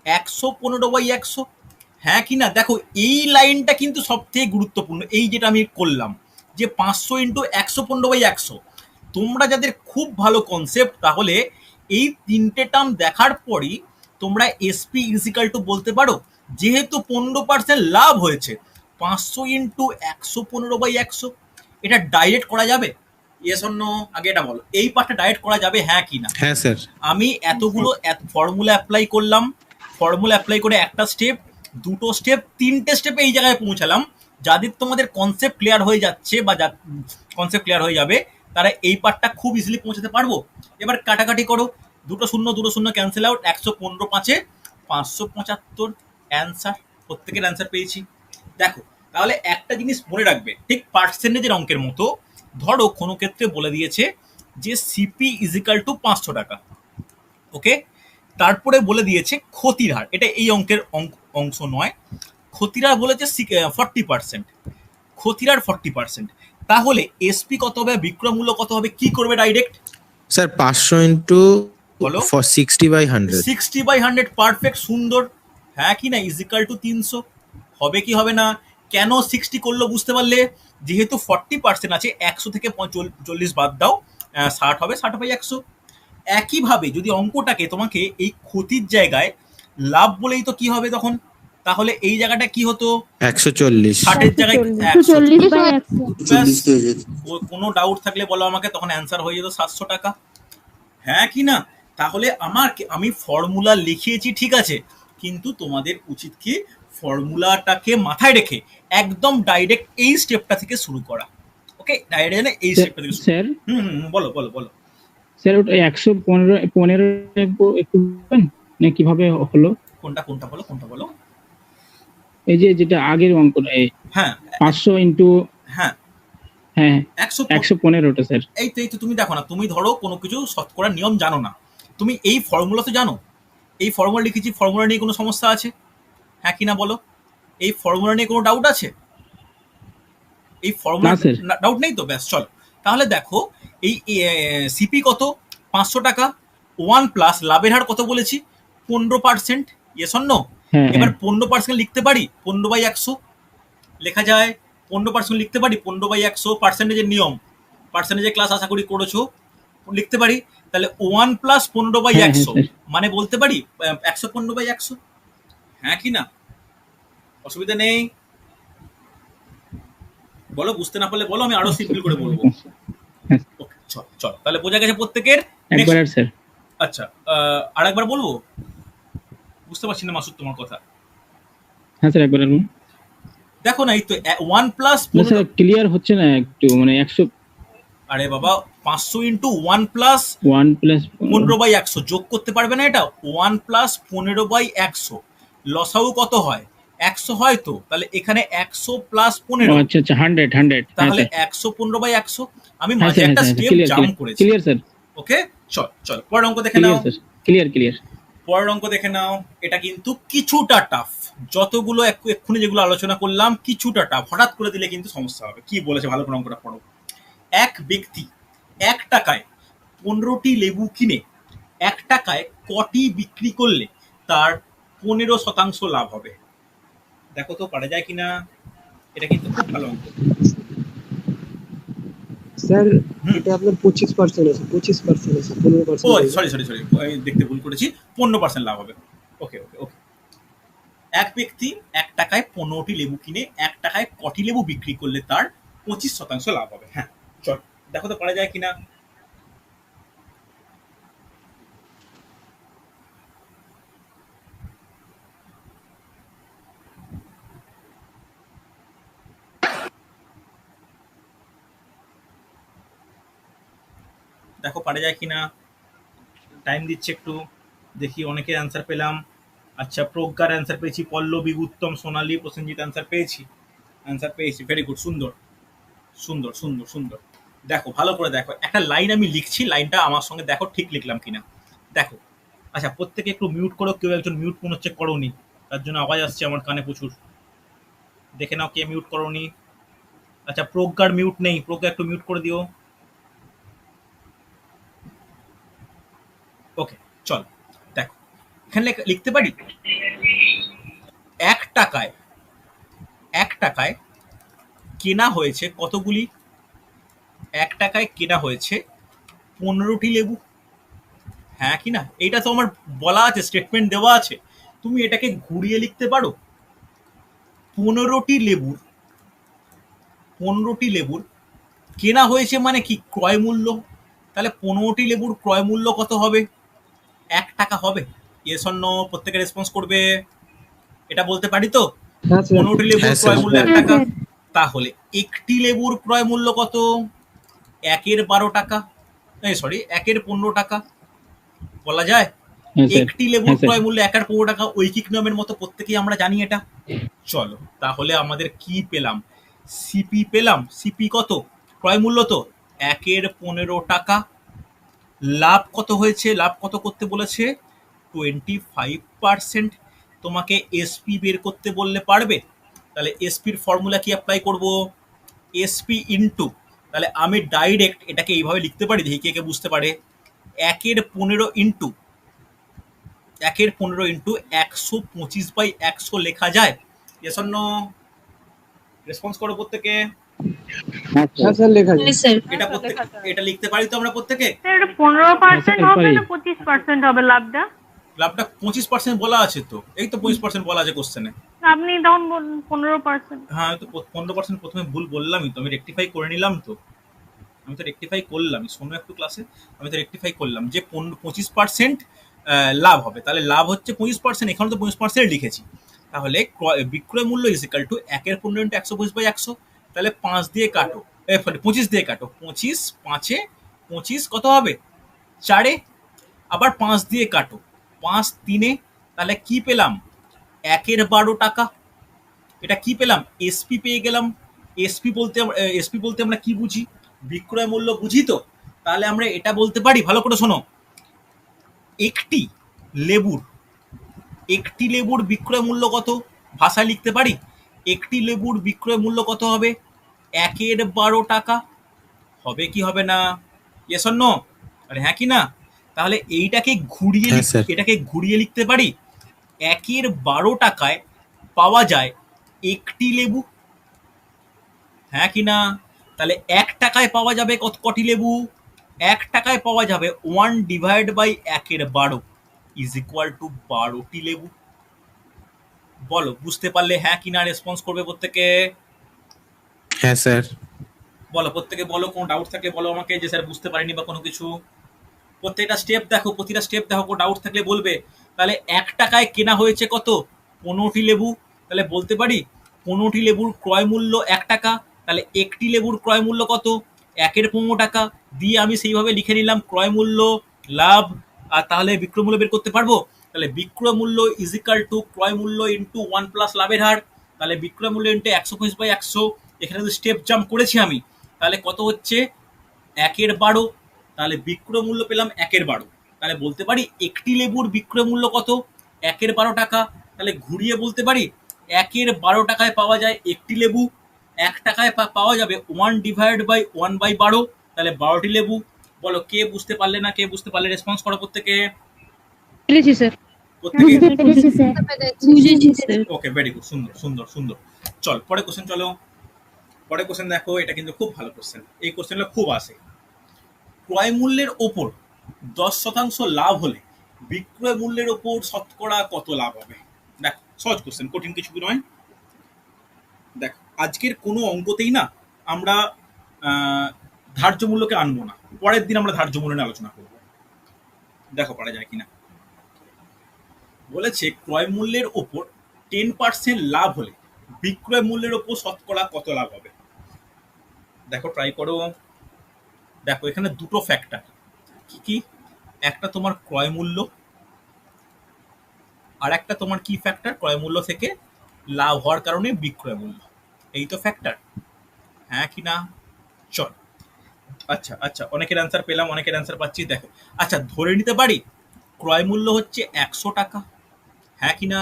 115/100, হ্যাঁ কি না? দেখো এই লাইনটা কিন্তু সব থেকে গুরুত্বপূর্ণ, এই যেটা আমি করলাম যে 500 × 115/100। তোমরা যাদের খুব ভালো কনসেপ্ট, তাহলে এই তিনটে টার্ম দেখার পরই তোমরা এসপি ইজিক্যাল টু বলতে পারো, যেহেতু 15% লাভ হয়েছে, 500 × 115/100, এটা ডাইরেক্ট করা যাবে? Yes or no? আগে এটা বলো, এই পার্টটা ডাইরেক্ট করা যাবে, হ্যাঁ কি না? হ্যাঁ স্যার। আমি এতগুলো ফর্মুলা অ্যাপ্লাই করলাম, ফর্মুলা অ্যাপ্লাই করে একটা স্টেপ, দুটো স্টেপ, তিনটে স্টেপে এই জায়গায় পৌঁছালাম। যাদের তোমাদের কনসেপ্ট ক্লিয়ার হয়ে যাচ্ছে বা কনসেপ্ট ক্লিয়ার হয়ে যাবে, তারা এই পার্টটা খুব ইজিলি পৌঁছাতে পারবো। এবার কাটাকাটি করো, দুটো শূন্য ক্যান্সেল আউট, 115 5 575 অ্যান্সার, প্রত্যেকের অ্যান্সার পেয়েছি। দেখো তাহলে একটা জিনিস মনে রাখবে, ঠিক পার্সেন্টেজের অঙ্কের মতো, ধরো কোনো ক্ষেত্রে বলে দিয়েছে যে সিপি ইজিক্যাল টু 500 টাকা, ওকে, তারপরে বলে দিয়েছে ক্ষতির হার, এটা এই অঙ্কের অংশ নয়, ক্ষতির হার বলেছে 40%, ক্ষতির হার 40%, তাহলে এসপি কত হবে, বিক্রয় মূল্য কত হবে, কি করবে ডাইরেক্ট? স্যার 500 ইন্টু বলো। 60/100। 60/100, পারফেক্ট, সুন্দর, হ্যাঁ কি না? ইজিক্যাল টু 300, হবে কি হবে না? কেন 60 করলো বুঝতে পারলে? যেহেতু 40% আছে, 100 থেকে 40 বাদ দাও, 60 হবে, 60/100। একইভাবে যদি অঙ্কটাকে তোমাকে এই ক্ষতির জায়গায় লাভ বলেই তো কি হবে তখন, তাহলে এই জায়গাটা কি হতো, 140। 60-এর জায়গায় 140/100। ব্যাস। কোনো ডাউট থাকলে বলো আমাকে, তখন অ্যান্সার হয়ে যেত 700 টাকা, হ্যাঁ কি না? তাহলে আমি ফর্মুলা লিখিয়েছি ঠিক আছে, কিন্তু তোমাদের উচিত কি ফর্মুলাটাকে মাথায় রেখে একদম ডাইরেক্ট এই স্টেপটা থেকে শুরু করা, ওকে? ডাইরেক্ট এই স্টেপটা থেকে শুরু। স্যার বলো বলো বলো। স্যার ওটা 115 একটু বলবেন না কিভাবে হলো? কোনটা বলো, কোনটা বলো? এই যে যেটা আগের অঙ্কটা, হ্যাঁ 500 ইন্টু, হ্যাঁ হ্যাঁ 115। স্যার। এই তো তুমি দেখো না, তুমি ধরো কোনো কিছু শতকরা নিয়ম জানো না, তুমি এই ফর্মুলা তো জানো, এই ফর্মুলা লিখেছি, ফর্মুলা নিয়ে কোনো সমস্যা আছে, হ্যাঁ কি না বলো? এই ফর্মুলা নিয়ে কোনো ডাউট আছে? এই ফর্মুলা না, স্যার। ডাউট নেই তো, ব্যাস চলো। তাহলে দেখো এই সিপি কত, 500 টাকা, 1+ লাভের হার কত বলেছি, 15%, ইয়েস অর নো? হ্যাঁ, এবার হ্যাঁ। 15% লিখতে পারি, 15/100 লেখা যায়, 15% লিখতে পারি, 15/100, পার্সেন্টেজের নিয়ম, পার্সেন্টেজের ক্লাস আশা করি করেছো, লিখতে পারি। তাহলে 1+15/100 হ্যাঁ, মানে বলতে পারি 115/100, হ্যাঁ কি না? অসুবিধা নেই, বলো, বুঝতে না পারলে বলো, আমি আরো সিম্পল করে বলবো। ওকে, চল তাহলে বোঝা গেছে প্রত্যেকের। একবার স্যার। আচ্ছা, আর একবার বলবো, বুঝতে পারছি না মাসুদ তোমার কথা। হ্যাঁ স্যার, একবার বলুন। দেখো না, এই তো 1+, না স্যার, ক্লিয়ার হচ্ছে না একটু, মানে 100। আরে বাবা, 500 ইন্টু 1+ 15/100 যোগ করতে পারবে না? এটা 1+15/100, লসাউ কত হয়, 100 হয় তো, তাহলে এখানে 100 + 15, আচ্ছা 100। তাহলে 115/100। আমি মাঝে একটা স্টেপ জাম্প করেছি। Clear sir. ওকে, চল পরের অঙ্ক দেখে নাও। ক্লিয়ার। পরের অঙ্ক দেখে নাও। এটা কিন্তু কিছুটা টাফ, যতগুলো এক্ষুনি যেগুলো আলোচনা করলাম কিছুটা টাফ, হঠাৎ করে দিলে কিন্তু সমস্যা হবে। কি বলেছে, ভালো করে অঙ্কটা পড়ো। এক ব্যক্তি 1 টাকায় 15টি লেবু কিনে 1 টাকায় কটি বিক্রি করলে তার 15% লাভ হবে? দেখো তো পারা যায় কিনা, এটা কিন্তু খুব ভালো অঙ্ক। স্যার এটা আপনার 25% আছে, 25% আছে, 15%। ও সরি, আমি দেখতে ভুল করেছি, 15% লাভ হবে। ওকে। এক ব্যক্তি 1 টাকায় 15টি লেবু কিনে 1 টাকায় কটি লেবু বিক্রি করলে তার 25% লাভ হবে। হ্যাঁ চল, দেখো তো পারা যায় কিনা। দেখো পারা যায় কিনা, টাইম দিচ্ছে একটু, দেখি অনেকের অ্যান্সার পেলাম। আচ্ছা, প্রজ্ঞার অ্যান্সার পেয়েছি, পল্লবী, উত্তম, সোনালী, প্রসেনজিৎ অ্যান্সার পেয়েছি, ভেরি গুড, সুন্দর। সুন্দর সুন্দর সুন্দর। দেখো ভালো করে দেখো, একটা লাইন আমি লিখছি, লাইনটা আমার সঙ্গে দেখো ঠিক লিখলাম কিনা। দেখো, আচ্ছা প্রত্যেকে একটু মিউট করো, কেউ একজন মিউট মনে হচ্ছে করোনি, তার জন্য আওয়াজ আসছে আমার কানে প্রচুর। দেখে নাও কে মিউট করোনি। আচ্ছা প্রজ্ঞার মিউট নেই, প্রজ্ঞা একটু মিউট করে দিও। ওকে, চল দেখো এখানে লিখতে পারি 1 টাকায়, 1 টাকায় কেনা হয়েছে কতগুলি? 1 টাকায় কেনা হয়েছে 15টি লেবু। হ্যাঁ কি না? এইটা তো আমার বলা আছে, স্টেটমেন্ট দেওয়া আছে। তুমি এটাকে ঘুরিয়ে লিখতে পারো, 15টি লেবুর, 15টি লেবুর কেনা হয়েছে মানে কি? ক্রয় মূল্য। তাহলে 15টি লেবুর ক্রয় মূল্য কত হবে? 1 টাকা হবে। ইয়েস অর নো প্রত্যেকে রেসপন্স করবে। এটা বলতে পারি তো? হ্যাঁ স্যার 15টি লেবুর হ্যাঁ, ক্রয় স্যার। মূল্য 1 হ্যাঁ টাকা। স্যার। তাহলে একটি লেবুর ক্রয় মূল্য কত? 1/12 টাকা, সরি 1/15 টাকা। বলা যায় হ্যাঁ স্যার। একটি লেবুর হ্যাঁ স্যার। ক্রয় মূল্য 1/15 টাকা, ঐকিক নিয়মের মতো প্রত্যেকেই আমরা জানি এটা। চলো তাহলে আমাদের কি পেলাম? সিপি পেলাম। সিপি কত? ক্রয় মূল্য তো 1/15 টাকা। লাভ কত হয়েছে? লাভ কত করতে বলেছে? 25%। তোমাকে এসপি বের করতে বললে পারবে? তাহলে এসপির ফর্মুলা কি অ্যাপ্লাই করব? এসপি ইন্টু, তাহলে আমি ডাইরেক্ট এটাকে এইভাবে লিখতে পারি, দেখি কে কে বুঝতে পারে। 1/15 ইন্টু 1/15 ইন্টু 125/100 লেখা যায়? Yes or no? রেসপন্স করো প্রত্যেকে। হ্যাঁ হ্যাঁ স্যার। স্যার লেখা যায়। এটা প্রত্যেক, এটা লিখতে পারি তো আমরা প্রত্যেকে? স্যার এটা 15% হ্যাঁ, হবে পারি। না 25% হবে লাভটা? লাভটা 25% বলা আছে তো, এই তো 25% বলা আছে কোশ্চেনে। আপনি তখন বলুন 15%। হ্যাঁ আমি তো 15% প্রথমে ভুল বললামই তো, আমি রেকটিফাই করে নিলাম তো, আমি তো রেকটিফাই করলাম, শোনো একটু ক্লাসে, আমি তো রেকটিফাই করলাম যে 25% লাভ হবে। তাহলে লাভ হচ্ছে 25%, এখানে তো 25% লিখেছি। তাহলে বিক্রয় মূল্য ইজ ইকাল টু 1/15 ইন্টু 125/100। তাহলে 5 দিয়ে কাটো, 25 দিয়ে কাটো, 25 5-এ 25 কত হবে? 4-এ। আবার 5 দিয়ে কাটো, 5 3-এ। তাহলে কি পেলাম? 1/12 টাকা। এটা কি পেলাম? এসপি পেয়ে গেলাম। এসপি বলতে আমরা কি বুঝি? বিক্রয় মূল্য বুঝি তো। তাহলে আমরা এটা বলতে পারি, ভালো করে শোনো, একটি লেবুর, একটি লেবুর বিক্রয় মূল্য কত? ভাষায় লিখতে পারি, একটি লেবুর বিক্রয় মূল্য কত হবে? 1/12 টাকা। হবে কি হবে না? Yes or no? আরে হ্যাঁ কি না? তাহলে এইটাকে ঘুরিয়ে হ্যাঁ, স্যার। এটাকে ঘুরিয়ে লিখতে পারি, 1/12 টাকায় পাওয়া যায় একটি লেবু। হ্যাঁ কি না? তাহলে 1 টাকায় পাওয়া যাবে কটি লেবু? 1 টাকায় পাওয়া যাবে 1/1/12 ইজ ইকুয়াল টু 12টি লেবু। বলো বুঝতে পারলে হ্যাঁ কি না? রেসপন্স করবে প্রত্যেকে। হ্যাঁ স্যার। বলো প্রত্যেকে বলো, কোনো ডাউট থাকলে বলো আমাকে, যে স্যার বুঝতে পারিনি বা কোনো কিছু। প্রত্যেকটা স্টেপ দেখো, প্রতিটা স্টেপ দেখো, কোনো ডাউট থাকলে বলবে। তাহলে 1 টাকায় কেনা হয়েছে কত? 15টি লেবু। তাহলে বলতে পারি 15টি লেবুর ক্রয় মূল্য 1 টাকা। তাহলে একটি লেবুর ক্রয় মূল্য কত? 1/15 টাকা। দিয়ে আমি সেইভাবে লিখে নিলাম ক্রয় মূল্য, লাভ, আর তাহলে বিক্রয় মূল্য বের করতে পারবো। তাহলে বিক্রয় মূল্য ইজ ইকাল টু ক্রয় মূল্য ইন্টু 1 প্লাস লাভের হার। তাহলে বিক্রয় মূল্য ইন্টু 125/100। এখানে তো স্টেপ জাম্প করেছি আমি, তাহলে কত হচ্ছে? 1/12। তাহলে বিক্রয় মূল্য পেলাম 1/12। তাহলে বলতে পারি একটি লেবুর বিক্রয় মূল্য কত? 1/12 টাকা। তাহলে ঘুরিয়ে বলতে পারি 1/12 টাকায় পাওয়া যায় একটি লেবু। 1 টাকায় পাওয়া যাবে 1/1/12। তাহলে 12টি লেবু। বলো কে বুঝতে পারলে না, কে বুঝতে পারলে রেসপন্স করো প্রত্যেকে। বুঝেছি স্যার। প্রত্যেকে বুঝেছি স্যার। ওকে, ভেরি গুড, সুন্দর সুন্দর সুন্দর। চল পরে কোশ্চেন, চলো পরে কোশ্চেন দেখো, এটা কিন্তু খুব ভালো কোশ্চেন, এই কোশ্চেনটা খুব আসে। ক্রয় মূল্যের ওপর 10% লাভ হলে বিক্রয় মূল্যের ওপর শতকরা কত লাভ হবে? দেখ সহজ কোশ্চেন, কঠিন কিছু নয়। দেখ আজকের কোনো অঙ্কতেই না আমরা ধার্য মূল্যকে আনবো না, পরের দিন আমরা ধার্য মূল্য নিয়ে আলোচনা করবো। দেখো পারা যায় কিনা। বলেছে ক্রয় মূল্যের ওপর 10% লাভ হলে বিক্রয় মূল্যের ওপর শতকরা কত লাভ হবে? দেখো ট্রাই করো। দেখো এখানে দুটো ফ্যাক্টর, কি কি? একটা তোমার ক্রয় মূল্য, আর একটা তোমার কি ফ্যাক্টর? ক্রয় মূল্য থেকে লাভ হওয়ার কারণে বিক্রয় মূল্য। এই তো ফ্যাক্টর, হ্যাঁ কি না? চল, আচ্ছা আচ্ছা, অনেকের অ্যান্সার পেলাম, অনেকের অ্যান্সার পাচ্ছি। দেখো, আচ্ছা ধরে নিতে পারি ক্রয় মূল্য হচ্ছে 100 টাকা, হ্যাঁ কি না?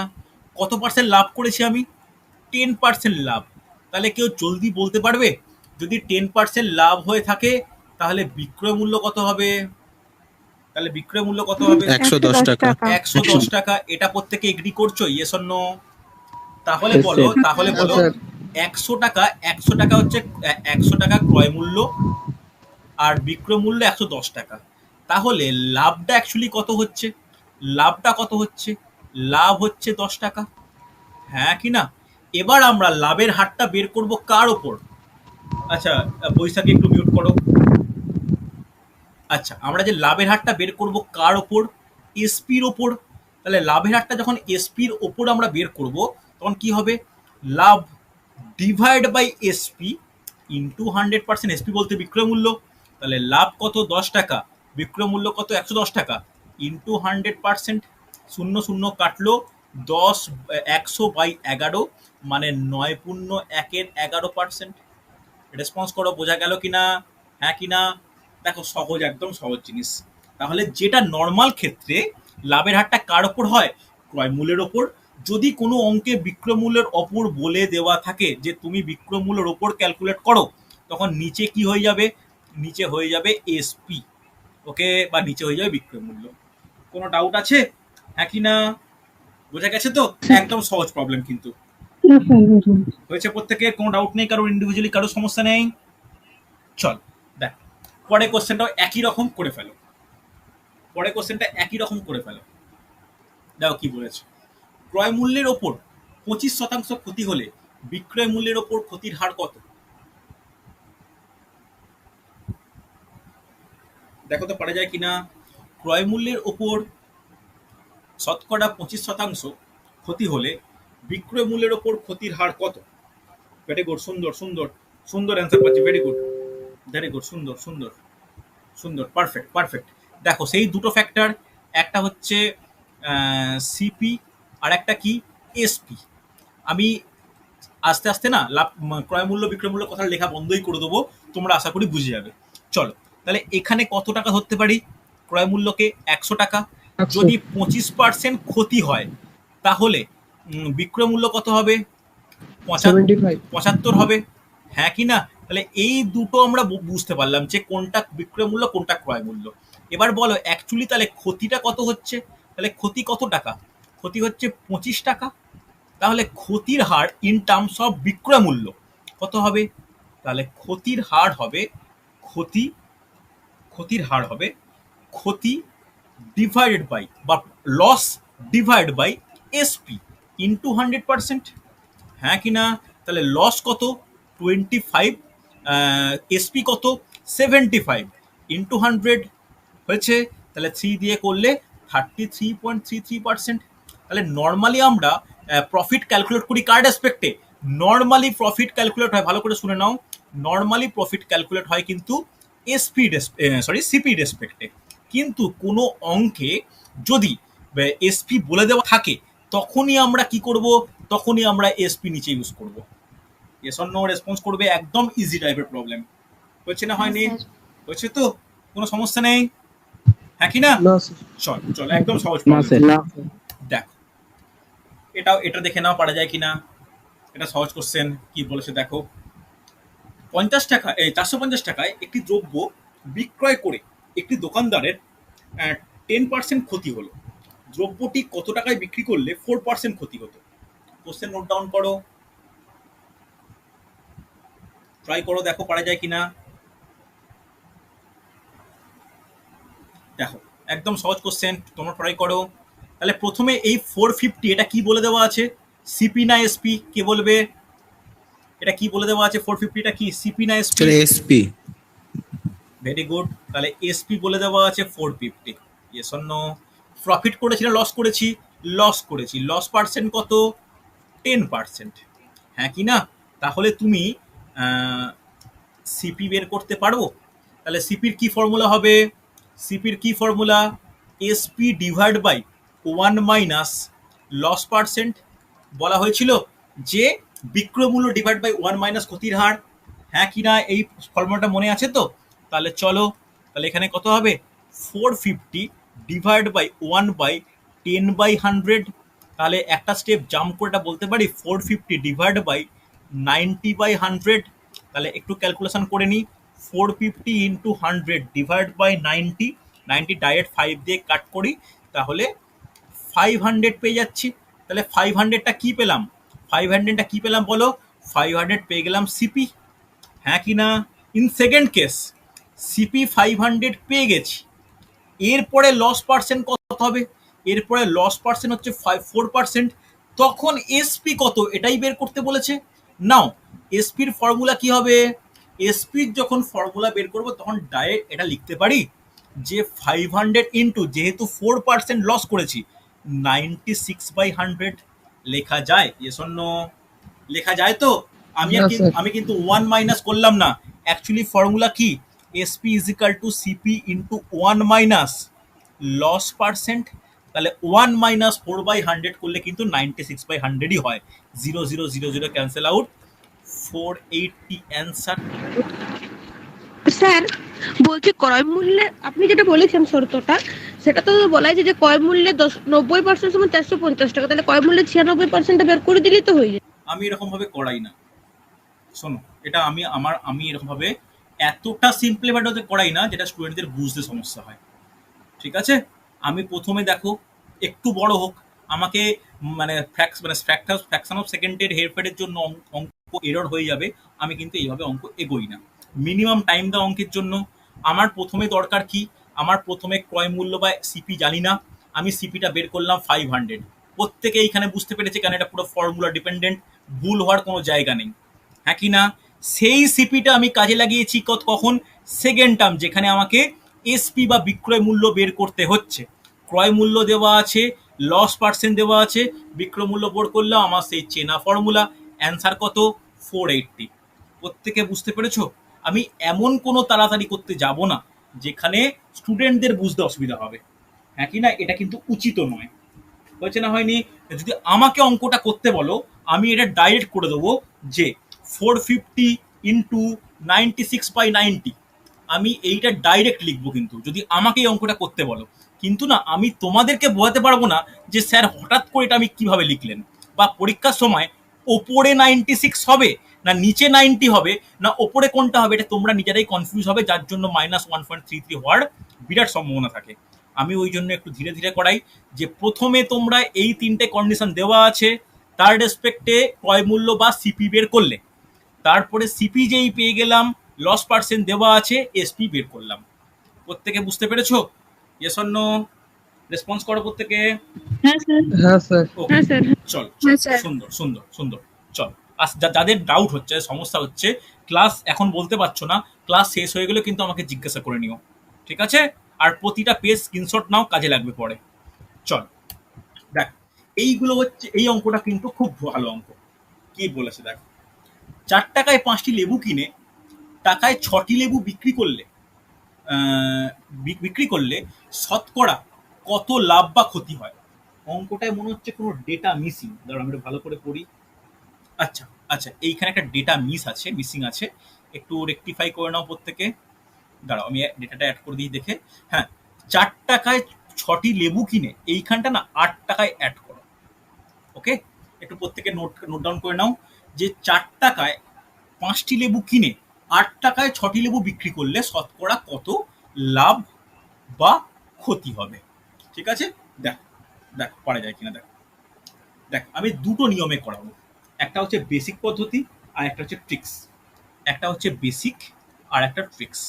কত পার্সেন্ট লাভ করেছি আমি? 10% লাভ। তাহলে কেউ জলদি বলতে পারবে যদি 10% লাভ হয়ে থাকে তাহলে বিক্রয় মূল্য কত হবে? তাহলে বিক্রয় মূল্য কত হবে? 110 টাকা। 110 টাকা। এটা প্রত্যেকে এগ্রি করছো? Yes or no? তাহলে Yes, বলো, sir. তাহলে বলো, স্যার 100 টাকা, 100 টাকা হচ্ছে 100 টাকা ক্রয় মূল্য আর বিক্রয় মূল্য 110 টাকা। তাহলে লাভটা অ্যাকচুয়ালি কত হচ্ছে? লাভটা কত হচ্ছে? লাভ হচ্ছে 10 টাকা, হ্যাঁ কি না? এবার আমরা লাভের হারটা বের করব কার ওপর? আচ্ছা, বৈশাখী একটু মিউট করো। আচ্ছা, আমরা যে লাভের হারটা বের করব কার ওপর? এসপির ওপর। তাহলে লাভের হারটা যখন এসপির ওপর আমরা বের করব তখন কি হবে? লাভ divide by SP into 100%। SP বলতে বিক্রয় মূল্য। তাহলে লাভ কত? 10 টাকা। বিক্রয় মূল্য কত? 110 টাকা ইন্টু 100%। শূন্য শূন্য কাটলো, 100/11 মানে 9.1/11%। রেসপন্স করো, বোঝা গেল কিনা? হ্যাঁ কিনা? দেখো, সহজ, একদম সহজ জিনিস। তাহলে যেটা নর্মাল ক্ষেত্রে লাভের হারটা কার ওপর হয়? ক্রয় মূল্যের ওপর। যদি কোনো অঙ্কে বিক্রয় মূল্যের ওপর বলে দেওয়া থাকে যে তুমি বিক্রয় মূল্যের ওপর ক্যালকুলেট করো, তখন নিচে কি হয়ে যাবে? নিচে হয়ে যাবে এসপি, ওকে, বা নিচে হয়ে যাবে বিক্রয় মূল্য। কোনো ডাউট আছে? হ্যাঁ কি না? বোঝা গেছে তো? একদম সহজ প্রবলেম কিন্তু। হয়েছে প্রত্যেকে? কোনো ডাউট নেই কারোর? ইন্ডিভিজুয়ালি কারোর সমস্যা নেই? চল দেখ, পরের কোশ্চেনটাও একই রকম করে ফেলো। পরের কোশ্চেনটা একই রকম করে ফেলো। দেখো কি বলেছে। ক্রয় মূল্যের ওপর 25% ক্ষতি হলে বিক্রয় মূল্যের ওপর ক্ষতির হার কত? দেখো তো পারা যায় কিনা। ক্রয় মূল্যের ওপর শতকরা 25% ক্ষতি হলে বিক্রয় মূল্যের ওপর ক্ষতির হার কত? ভেরি গুড, সুন্দর সুন্দর সুন্দর অ্যান্সার পাচ্ছি। ভেরি গুড, ভেরি গুড, সুন্দর সুন্দর সুন্দর, পারফেক্ট পারফেক্ট। দেখো, সেই দুটো ফ্যাক্টর, একটা হচ্ছে সিপি আর একটা কি? এসপি। আমি আস্তে আস্তে না লাভ ক্রয় মূল্য বিক্রয় মূল্য কথা লেখা বন্ধই করে দেবো, তোমরা আশা করি বুঝে যাবে। চলো, তাহলে এখানে কত টাকা ধরতে পারি? ক্রয় মূল্যকে 100 টাকা। যদি 25% ক্ষতি হয় তাহলে বিক্রয় মূল্য কত হবে? 75 হবে, হ্যাঁ কি না? তাহলে এই দুটো আমরা বুঝতে পারলাম যে কোনটা বিক্রয় মূল্য, কোনটা ক্রয় মূল্য। এবার বলো অ্যাকচুয়ালি তাহলে ক্ষতিটা কত হচ্ছে? তাহলে ক্ষতি কত টাকা? ক্ষতি হচ্ছে 25 টাকা। তাহলে ক্ষতির হার ইন টার্মস অফ বিক্রয় মূল্য কত হবে? তাহলে ক্ষতির হার হবে ক্ষতির হার হবে ক্ষতি ডিভাইডেড বাই, বা loss divide by SP into 100%, হ্যাঁ কি না? তাহলে লস কত? 25, এসপি কত? 75 ইন্টু 100 হয়েছে। তাহলে 3 দিয়ে করলে 33.33%। তাহলে নর্মালি আমরা প্রফিট ক্যালকুলেট করি কার রেসপেক্টে? নর্মালি প্রফিট ক্যালকুলেট হয়, ভালো করে শুনে নাও, নর্মালি প্রফিট ক্যালকুলেট হয় কিন্তু সিপি রেসপেক্টে। কিন্তু কোনো অঙ্কে যদি এসপি বলে দেওয়া থাকে তখনই আমরা কি করব? তখনই আমরা এসপি নিচে ইউজ করব। ইয়েস অর নো রেসপন্স করবে। একদম ইজি টাইপের প্রবলেম। হয়েছে না হয়নি? হয়েছে তো? কোনো সমস্যা নেই, হ্যাঁ কি না? চল চল, একদম সহজ প্রবলেম। দেখো, এটা দেখে নাও পারা যায় কিনা। এটা সহজ কোশ্চেন। কি বলেছে দেখো। 450 টাকায় একটি দ্রব্য বিক্রয় করে একটি দোকানদারের 10% ক্ষতি হলো। দ্রব্যটি কত টাকায় বিক্রি করলে 4% ক্ষতি হতো? কোশ্চেন নোট ডাউন করো, ট্রাই করো, দেখো পারা যায় কিনা। দেখো, একদম সহজ কোশ্চেন, তোমরা ট্রাই করো। তাহলে প্রথমে এই 450, এটা কি বলে দেওয়া আছে? সিপি না এসপি? কে বলবে? এটা কি বলে দেওয়া আছে? 450 টা কি সিপি না এসপি? এসপি। Very good. তাহলে এসপি বলে দেওয়া আছে 450। Yes or no? প্রফিট করেছি না লস করেছি? লস করেছি। লস পার্সেন্ট কত? 10%, হ্যাঁ কি না? তাহলে তুমি সিপি বের করতে পারবো। তাহলে সিপির কি ফর্মুলা হবে? সিপির কি formula? SP divide by 1 minus loss percent. বলা হয়েছিল যে বিক্রয় মূল্য ডিভাইড বাই 1 মাইনাস ক্ষতির হার, হ্যাঁ কি না এই ফর্মুলাটা মনে আছে তো? তাহলে চলো, তাহলে এখানে কত হবে 450 ডিভাইড বাই 1/10/100। তাহলে একটা স্টেপ জাম্প করে এটা বলতে পারি 450 ডিভাইড বাই 90/100। তাহলে একটু ক্যালকুলেশন করে নিই, 450 ইন্টু 100 ডিভাইড বাই 90, 90 ডাইরেক্ট 5 দিয়ে কাট করি, তাহলে 500 পেয়ে যাচ্ছি। তাহলে 500টা কি পেলাম, 500টা কি পেলাম বলো? 500 পেয়ে গেলাম সিপি, হ্যাঁ কি না? ইন সেকেন্ড কেস সিপি 500 পেয়ে গেছি। এরপরে লস পার্সেন্ট কত হবে? এরপরে লস পার্সেন্ট হচ্ছে 4%। তখন এসপি কত এটাই বের করতে বলেছে। নাও এসপির ফর্মুলা কি হবে? এসপির যখন ফর্মুলা বের করব তখন ডাইরেক্ট এটা লিখতে পারি যে 500 ইন্টু, যেহেতু 4% লস করেছি, 96/100 লেখা যায়। Yes or no? লেখা যায় তো? না, স্যার। আমি কিন্তু 1 মাইনাস করলাম না। অ্যাকচুয়ালি ফর্মুলা কি, SP is equal to CP into 1 minus loss percent. তাহলে 1 মাইনাস 4/100 করলে কিন্তু 96/100ই হয়। 0 0 0 0 ক্যান্সেল আউট, 480 অ্যান্সার। স্যার বলছি ক্রয় মূল্যে আপনি যেটা বলেছেন শর্তটা, সেটা তো বলা আছে যে ক্রয় মূল্যে 90% সমান 450 টাকা, তাহলে ক্রয় মূল্যে 96% বের করে দিলেই তো হয়ে যায়। আমি এরকম ভাবে করাই না, শোনো, এটা আমি এরকম ভাবে এতটা সিম্পলিফাইড করাই না যেটা স্টুডেন্টদের বুঝতে সমস্যা হয়, ঠিক আছে? আমি প্রথমে দেখো একটু বড় হোক, আমাকে মানে ফ্র্যাকশন অফ সেকেন্ডের হেরফেরের জন্য অঙ্ক এরর হয়ে যাবে, আমি কিন্তু এইভাবে অঙ্ক এগোই না। মিনিমাম টাইম দাও অঙ্কের জন্য। আমার প্রথমে দরকার কি, আমার প্রথমে ক্রয় মূল্য বা সিপি জানি না, আমি সিপিটা বের করলাম 500। প্রত্যেকে এইখানে বুঝতে পেরেছে কেন এটা পুরো ফর্মুলা ডিপেন্ডেন্ট, ভুল হওয়ার কোনো জায়গা নেই, হ্যাঁ কি না? সেই সিপিটা আমি কাজে লাগিয়েছি কখন? সেকেন্ড টার্ম, যেখানে আমাকে এসপি বা বিক্রয় মূল্য বের করতে হচ্ছে। ক্রয় মূল্য দেওয়া আছে, লস পার্সেন্ট দেওয়া আছে, বিক্রয় মূল্য বের করলাম, আমার সেই চেনা ফর্মুলা। অ্যান্সার কত? 480। প্রত্যেকে বুঝতে পেরেছো? আমি এমন কোনো তাড়াতাড়ি করতে যাব না যেখানে স্টুডেন্টদের বুঝতে অসুবিধা হবে, হ্যাঁ কি না? এটা কিন্তু উচিত নয়। হয়েছে না হয়নি? যদি আমাকে অঙ্কটা করতে বলো, আমি এটা ডাইরেক্ট করে দেবো যে 450 ইন্টু 96/90, আমি এইটা ডাইরেক্ট লিখবো কিন্তু যদি আমাকে এই অঙ্কটা করতে বলো। কিন্তু না, আমি তোমাদেরকে বোঝাতে পারবো না যে স্যার হঠাৎ করে এটা আমি কিভাবে লিখলেন, বা পরীক্ষার সময় ওপরে 96 হবে না নিচে 90 হবে না ওপরে কোনটা হবে, এটা তোমরা নিজেরাই কনফিউজ হবে, যার জন্য -1.33 হওয়ার বিরাট সম্ভাবনা থাকে। আমি ওই জন্য একটু ধীরে ধীরে করাই, যে প্রথমে তোমরা এই 3টে কন্ডিশন দেওয়া আছে, তার রেসপেক্টে ক্রয় মূল্য বা সিপি বের করলে, তারপরে সিপি যেই পেয়ে গেলাম, লস পার্সেন্ট দেওয়া আছে, এসপি বের করলাম। প্রত্যেকে বুঝতে পেরেছো? Yes or no? রেসপন্স করো প্রত্যেকে। হ্যাঁ স্যার। হ্যাঁ স্যার। ওকে, হ্যাঁ স্যার। চল হ্যাঁ স্যার। সুন্দর সুন্দর সুন্দর। চল, যাদের ডাউট হচ্ছে, সমস্যা হচ্ছে, ক্লাস এখন বলতে পারছো না, ক্লাস শেষ হয়ে গেলে কিন্তু আমাকে জিজ্ঞাসা করে নিও, ঠিক আছে? আর প্রতিটা পেজ স্ক্রিনশট নাও, কাজে লাগবে পরে। চল দেখ, এইগুলো হচ্ছে, এই অঙ্কটা কিন্তু খুব ভালো অঙ্ক। কি বলেছে দেখ, 4 টাকায় 5টি লেবু কিনে টাকায় 6টি লেবু বিক্রি করলে শতকরা কত লাভ বা ক্ষতি হয়? অঙ্কটায় মনে হচ্ছে কোনো ডেটা মিসিং। দাঁড়াও আমি একটু ভালো করে পড়ি। আচ্ছা আচ্ছা, এইখানে একটা ডেটা মিসিং আছে, একটু রেকটিফাই করে নাও প্রত্যেকে। দাঁড়াও আমি ডেটাটা অ্যাড করে দিই দেখে। হ্যাঁ, 4 টাকায় 6টি লেবু কিনে এইখানটা না 8 টাকায় অ্যাড করো। ওকে, একটু প্রত্যেকে নোট ডাউন করে নাও যে 4 টাকায় 5টি লেবু কিনে 8 টাকায় 6টি লেবু বিক্রি করলে শতকরা কত লাভ বা ক্ষতি হবে। ঠিক আছে, দেখ দেখ পারা যায় কিনা দেখ। দেখ, আমি দুটো নিয়মে করাবো, একটা হচ্ছে বেসিক পদ্ধতি আর একটা হচ্ছে ট্রিক্স। একটা হচ্ছে বেসিক আর একটা ট্রিক্স,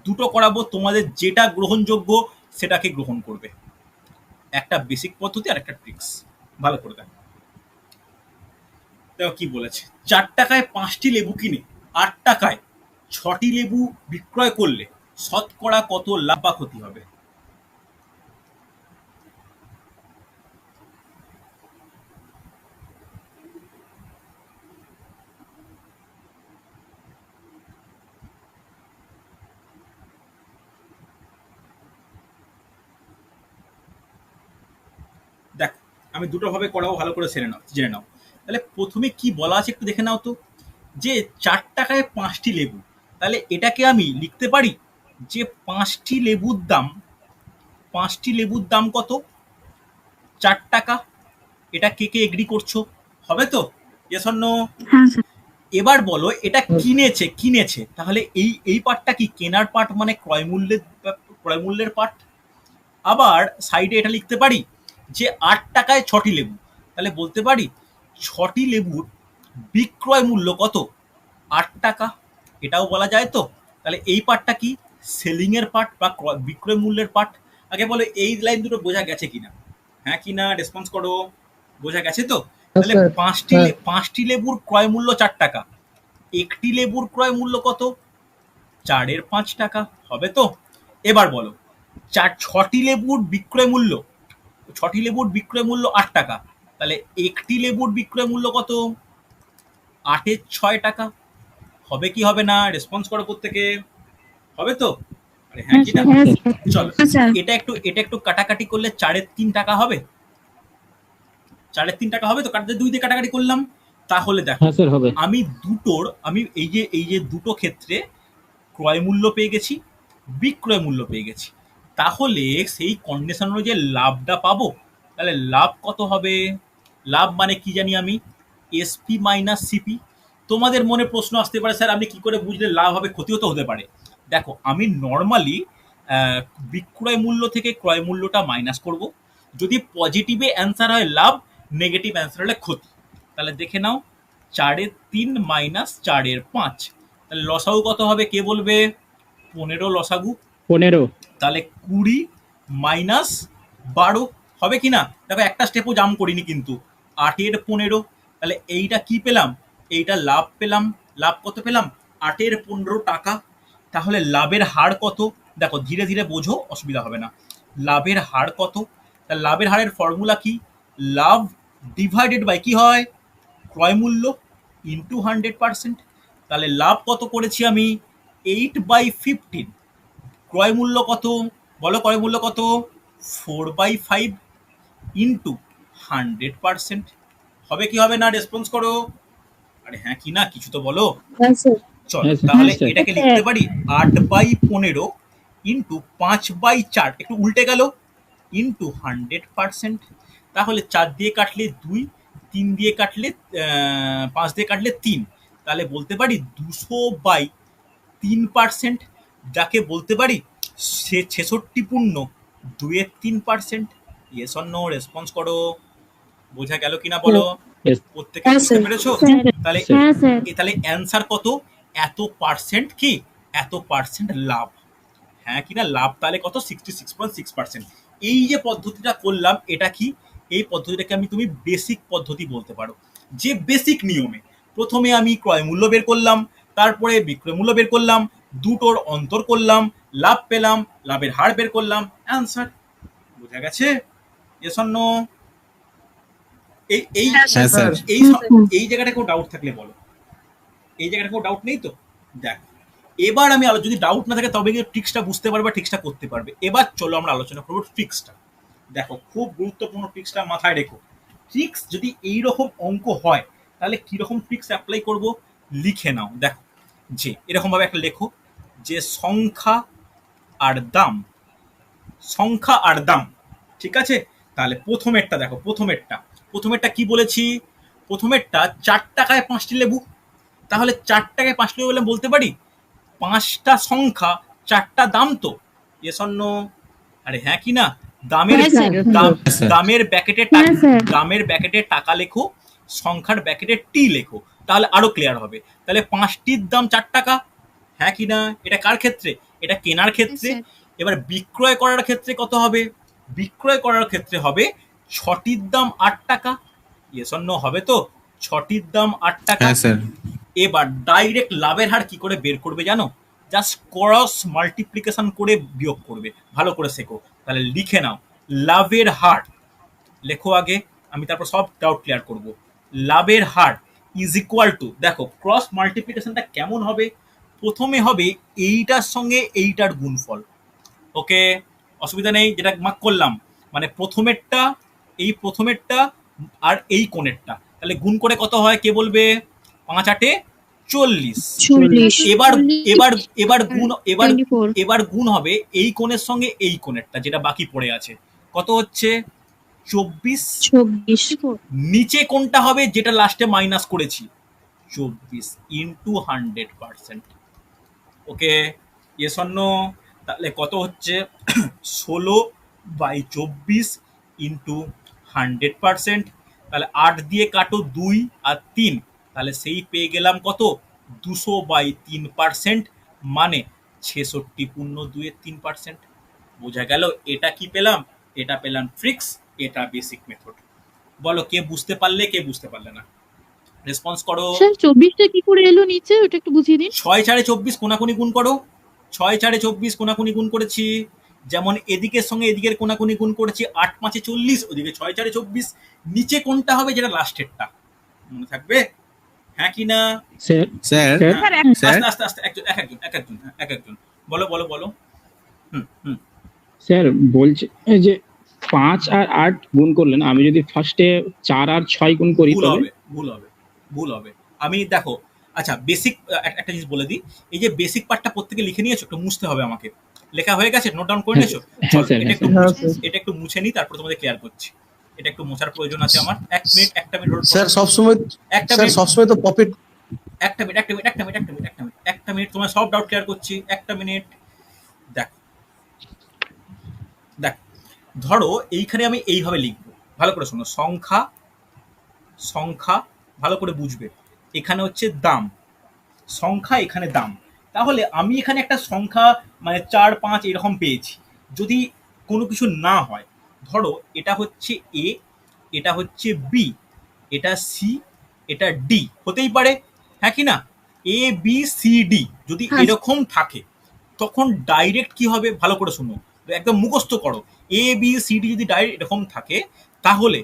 দুটো করাবো, তোমাদের যেটা গ্রহণযোগ্য সেটাকে গ্রহণ করবে। একটা বেসিক পদ্ধতি আর একটা ট্রিক্স, ভালো করে দেখ। দেখো কি বলেছে, 4 টাকায় 5টি লেবু কিনে 8 টাকায় 6টি লেবু বিক্রয় করলে শতকরা কত লাভ বা ক্ষতি হবে? দেখ, আমি দুটো ভাবে করাবো, ভালো করে জেনে নাও। তাহলে প্রথমে কি বলা আছে একটু দেখে নাও তো, যে 4 টাকায় 5টি লেবু, তাহলে এটাকে আমি লিখতে পারি যে 5টি লেবুর দাম কত? 4 টাকা। এটা কে কে এগ্রি করছো? হবে তো? Yes or no? হ্যাঁ স্যার। এবার বলো এটা কিনেছে, তাহলে এই পার্টটা কি? কেনার পার্ট মানে ক্রয় মূল্যের পার্ট। আবার সাইডে এটা লিখতে পারি যে 8 টাকায় 6টি লেবু, তাহলে বলতে পারি 6টি লেবুর বিক্রয় মূল্য কত? 8 টাকা। এটাও বলা যায় তো? তাহলে এই পার্টটা কি? সেলিং এর পার্ট বা বিক্রয় মূল্যের পার্ট। আগে বলো এই লাইন দুটো বোঝা গেছে কিনা? হ্যাঁ কিনা রেসপন্স করো। বোঝা গেছে তো? তাহলে স্যার, হ্যাঁ। 5টি লেবুর ক্রয় মূল্য 4 টাকা, একটি লেবুর ক্রয় মূল্য কত? 4-এর 5 টাকা। হবে তো? এবার বলো 6টি লেবুর বিক্রয় মূল্য 8 টাকা, তাহলে একটি লেবুর বিক্রয় মূল্য কত? 8-এর 6 টাকা। হবে কি হবে না? রেসপন্স করো প্রত্যেকে। হবে তো? আরে হ্যাঁ কি না? হ্যাঁ স্যার। চলো হ্যাঁ স্যার। এটা একটু কাটাকাটি করলে 4-এর 3 টাকা হবে। 4-এর 3 টাকা হবে তো? কাটতে 2 দিয়ে কাটাকাটি করলাম। তাহলে দেখো হ্যাঁ স্যার হবে। আমি এই যে দুটো ক্ষেত্রে ক্রয় মূল্য পেয়ে গেছি, বিক্রয় মূল্য পেয়ে গেছি। তাহলে সেই কন্ডিশন অনুযায়ী লাভটা পাবো। তাহলে লাভ কত হবে? লাভ মানে কি জানি আমি? SP minus CP. তোমাদের মনে প্রশ্ন আসতে পারে, স্যার আপনি কি করে বুঝলে লাভ হবে? ক্ষতিও তো হতে পারে। দেখো আমি নর্মালি বিক্রয় মূল্য থেকে ক্রয় মূল্যটা মাইনাস করব। যদি পজিটিভে অ্যান্সার হয় লাভ, নেগেটিভ অ্যান্সার হলে ক্ষতি। তাহলে দেখে নাও 4-এর 3 মাইনাস 4-এর 5, তাহলে লসাগু কত হবে কে বলবে? 15 লসাগু। 15। তাহলে 20 মাইনাস 12 হবে কি না? দেখো একটা স্টেপও জাম করিনি কিন্তু। 8-এর 15, তাহলে এইটা কি পেলাম? এইটা লাভ পেলাম। লাভ কত পেলাম? 8-এর 15 টাকা। তাহলে লাভের হার কত? দেখো ধীরে ধীরে বোঝো, অসুবিধা হবে না। লাভের হার কত? তাহলে লাভের হারের ফর্মুলা কি? লাভ ডিভাইডেড বাই কি হয়? ক্রয় মূল্য ইন্টু 100%। তাহলে লাভ কত করেছি আমি? 8/15। ক্রয় মূল্য কত? বলো ক্রয় মূল্য কত? 4/5 ইন্টু 100%। হবে কি হবে না? রেসপন্স করো। আরে হ্যাঁ কি না, কিছু তো বলো। হ্যাঁ স্যার। চল হ্যাঁ স্যার। তাহলে হ্যাঁ স্যার। এটাকে লিখতে পারি 8/15 ইন্টু 5/4, একটু উল্টে গেল, ইন্টু 100%। তাহলে 4 দিয়ে কাটলে 2, 3 দিয়ে কাটলে 5 দিয়ে কাটলে 3, তাহলে বলতে পারি 200/3%, যাকে বলতে পারি 66.2-3%। Yes or no? রেসপন্স করো। বোঝা গেল কিনা বলো? Yes. প্রত্যেকে হ্যাঁ বুঝতে স্যার। পেরেছো? তাহলে হ্যাঁ স্যার। তাহলে অ্যান্সার কত? এত পার্সেন্ট কি? এত পার্সেন্ট লাভ। হ্যাঁ কিনা? লাভ তাহলে কত? 66.6%। এই যে পদ্ধতিটা করলাম এটা কি? এই পদ্ধতিটাকে তুমি বেসিক পদ্ধতি বলতে পারো। যে বেসিক নিয়মে প্রথমে আমি ক্রয় মূল্য বের করলাম, তারপরে বিক্রয় মূল্য বের করলাম, দুটোর অন্তর করলাম, লাভ পেলাম, লাভের হার বের করলাম, অ্যান্সার। বোঝা গেছে? Yes or no? এই এই হ্যাঁ স্যার। এই এই জায়গাটা কেউ ডাউট থাকলে বলো। এই জায়গাটা কোনো ডাউট নেই তো? দেখ এবার আমি যদি ডাউট না থাকে তবে কিন্তু ট্রিক্সটা বুঝতে পারবে, ট্রিক্সটা করতে পারবে। এবার চলো আমরা আলোচনা করবো ট্রিক্সটা। দেখো খুব গুরুত্বপূর্ণ, ট্রিক্সটা মাথায় রেখো। ট্রিক্স যদি এইরকম অঙ্ক হয় তাহলে কিরকম ট্রিক্স অ্যাপ্লাই করব লিখে নাও। দেখো যে এরকম ভাবে একটা লেখো যে সংখ্যা আর দাম, সংখ্যা আর দাম, ঠিক আছে? তাহলে প্রথমেরটা দেখো, প্রথমেরটা কি বলেছি? প্রথমেরটা 4 টাকায় 5টি লেবু। তাহলে 4 টাকায় 5টি লেবু বলে বলতে পারি 5টা সংখ্যা 4টা দাম তো? Yes or no? আরে হ্যাঁ কি না? দামের হ্যাঁ স্যার। দামের ব্যাকেটে হ্যাঁ স্যার। দামের ব্যাকেটে টাকা লেখো, সংখ্যার ব্যাকেটে টি লেখো, তাহলে আরো ক্লিয়ার হবে। তাহলে 5টির দাম 4 টাকা। হ্যাঁ কি না? এটা কার ক্ষেত্রে? এটা কেনার ক্ষেত্রে। হ্যাঁ, এবার বিক্রয় করার ক্ষেত্রে কত হবে? বিক্রয় করার ক্ষেত্রে হবে 6টির দাম 8 টাকা। Yes or no? হবে তো? 6টির দাম 8 টাকা। হ্যাঁ স্যার। এবার ডাইরেক্ট লাভের হার কি করে বের করবে জানো? জাস্ট ক্রস মাল্টিপ্লিকেশন করে বিয়োগ করবে। ভালো করে শেখো। তাহলে লিখে নাও লাভের হার, লেখো আগে, আমি তারপর সব ডাউট ক্লিয়ার করব। লাভের হার ইজ ইকুয়াল টু, দেখো ক্রস মাল্টিপ্লিকেশনটা কেমন হবে? প্রথমে হবে এইটার সঙ্গে এইটার গুণফল। ওকে, অসুবিধা নেই, যেটা মার্ক করলাম। মানে প্রথমেরটা, এই প্রথমেরটা আর এই কোণেরটা, তাহলে গুণ করে কত হয় কে বলবে? 5 8 40। চল্লিশ। এবার এবার এবার গুণ এবার 24 এবার গুণ হবে এই কোণের সঙ্গে এই কোণেরটা যেটা বাকি পড়ে আছে। কত হচ্ছে? 24। 24 নিচে কোনটা হবে যেটা লাস্টে মাইনাস করেছি? 24 into 100%। Okay, yes or no? তাহলে কত হচ্ছে? 16/24 ইন্টু 100%। তাহলে 8 দিয়ে কাটো 2 আর 3, তাহলে সেই পেয়ে গেলাম কত? 200/3%, মানে 66 পূর্ণ 2-3%। বোঝা গেল? এটা কি পেলাম? এটা পেলাম ট্রিক্স, এটা বেসিক মেথড। বলো কে বুঝতে পারলে, কে বুঝতে পারলে না? রেসপন্স করো। স্যার 24টা কি করে এলো নিচে ওটা একটু বুঝিয়ে দিন। 6 4 24 কোনাকুনি গুণ করো। 6 4 24 কোনাকুনি গুণ করেছি, যেমন এদিকের সঙ্গে এদিকের কোনাকুনি গুণ করেছি। 8 5 40, ওদিকে 6 4 24। নিচে কোনটা হবে? যেটা লাস্টেরটা। মনে থাকবে? হ্যাঁ কি না? স্যার স্যার স্যার স্যার হ্যাঁ, স্যার আস্তে আস্তে আস্তে একজন এক একজন এক একজন হ্যাঁ, এক একজন বলো বলো বলো। হুম হুম স্যার বলছে এই যে 5 আর 8 গুণ করলেন, আমি যদি ফার্স্টে 4 আর 6 গুণ করি ভুল তবে হবে, ভুল হবে, ভুল হবে। আমি দেখো, আচ্ছা বেসিক একটা জিনিস বলে দিই। এই যে বেসিক পার্টটা প্রত্যেকে লিখে নিয়েছো, একটু মুছতে হবে আমাকে। লেখা হয়ে গেছে? নোট ডাউন করে হ্যাঁ নিয়েছো? হ্যাঁ চলো স্যার, এটা হ্যাঁ একটু স্যার। হ্যাঁ মুছে- স্যার। এটা একটু মুছে নিই, তারপর তোমাদের ক্লিয়ার করছি। এটা একটু মোছার প্রয়োজন আছে আমার। 1 মিনিট, 1টা মিনিট হোল্ড স্যার করো। সবসময় একটা স্যার মিনিট, সবসময় তো প্রফিট 1টা মিনিট, 1টা মিনিট, 1টা মিনিট, 1টা মিনিট, 1টা মিনিট, 1টা মিনিট, তোমার সব ডাউট ক্লিয়ার করছি। 1টা মিনিট। দেখ দেখ ধরো এইখানে আমি এইভাবে লিখবো, ভালো করে শোনো। সংখ্যা, সংখ্যা ভালো করে বুঝবে। এখানে হচ্ছে দাম, সংখ্যা এখানে দাম। তাহলে আমি এখানে একটা সংখ্যা মানে 4 5 এরকম পেয়েছি। যদি কোনো কিছু না হয়, ধরো এটা হচ্ছে এ, এটা হচ্ছে বি, এটা সি, এটা ডি হতেই পারে, হ্যাঁ কি না? এ বি সি ডি যদি হ্যাঁ। এরকম থাকে, তখন ডাইরেক্ট কি হবে? ভালো করে শুনো, একদম মুখস্থ করো। এ বি সি ডি যদি ডাইরেক্ট এরকম থাকে, তাহলে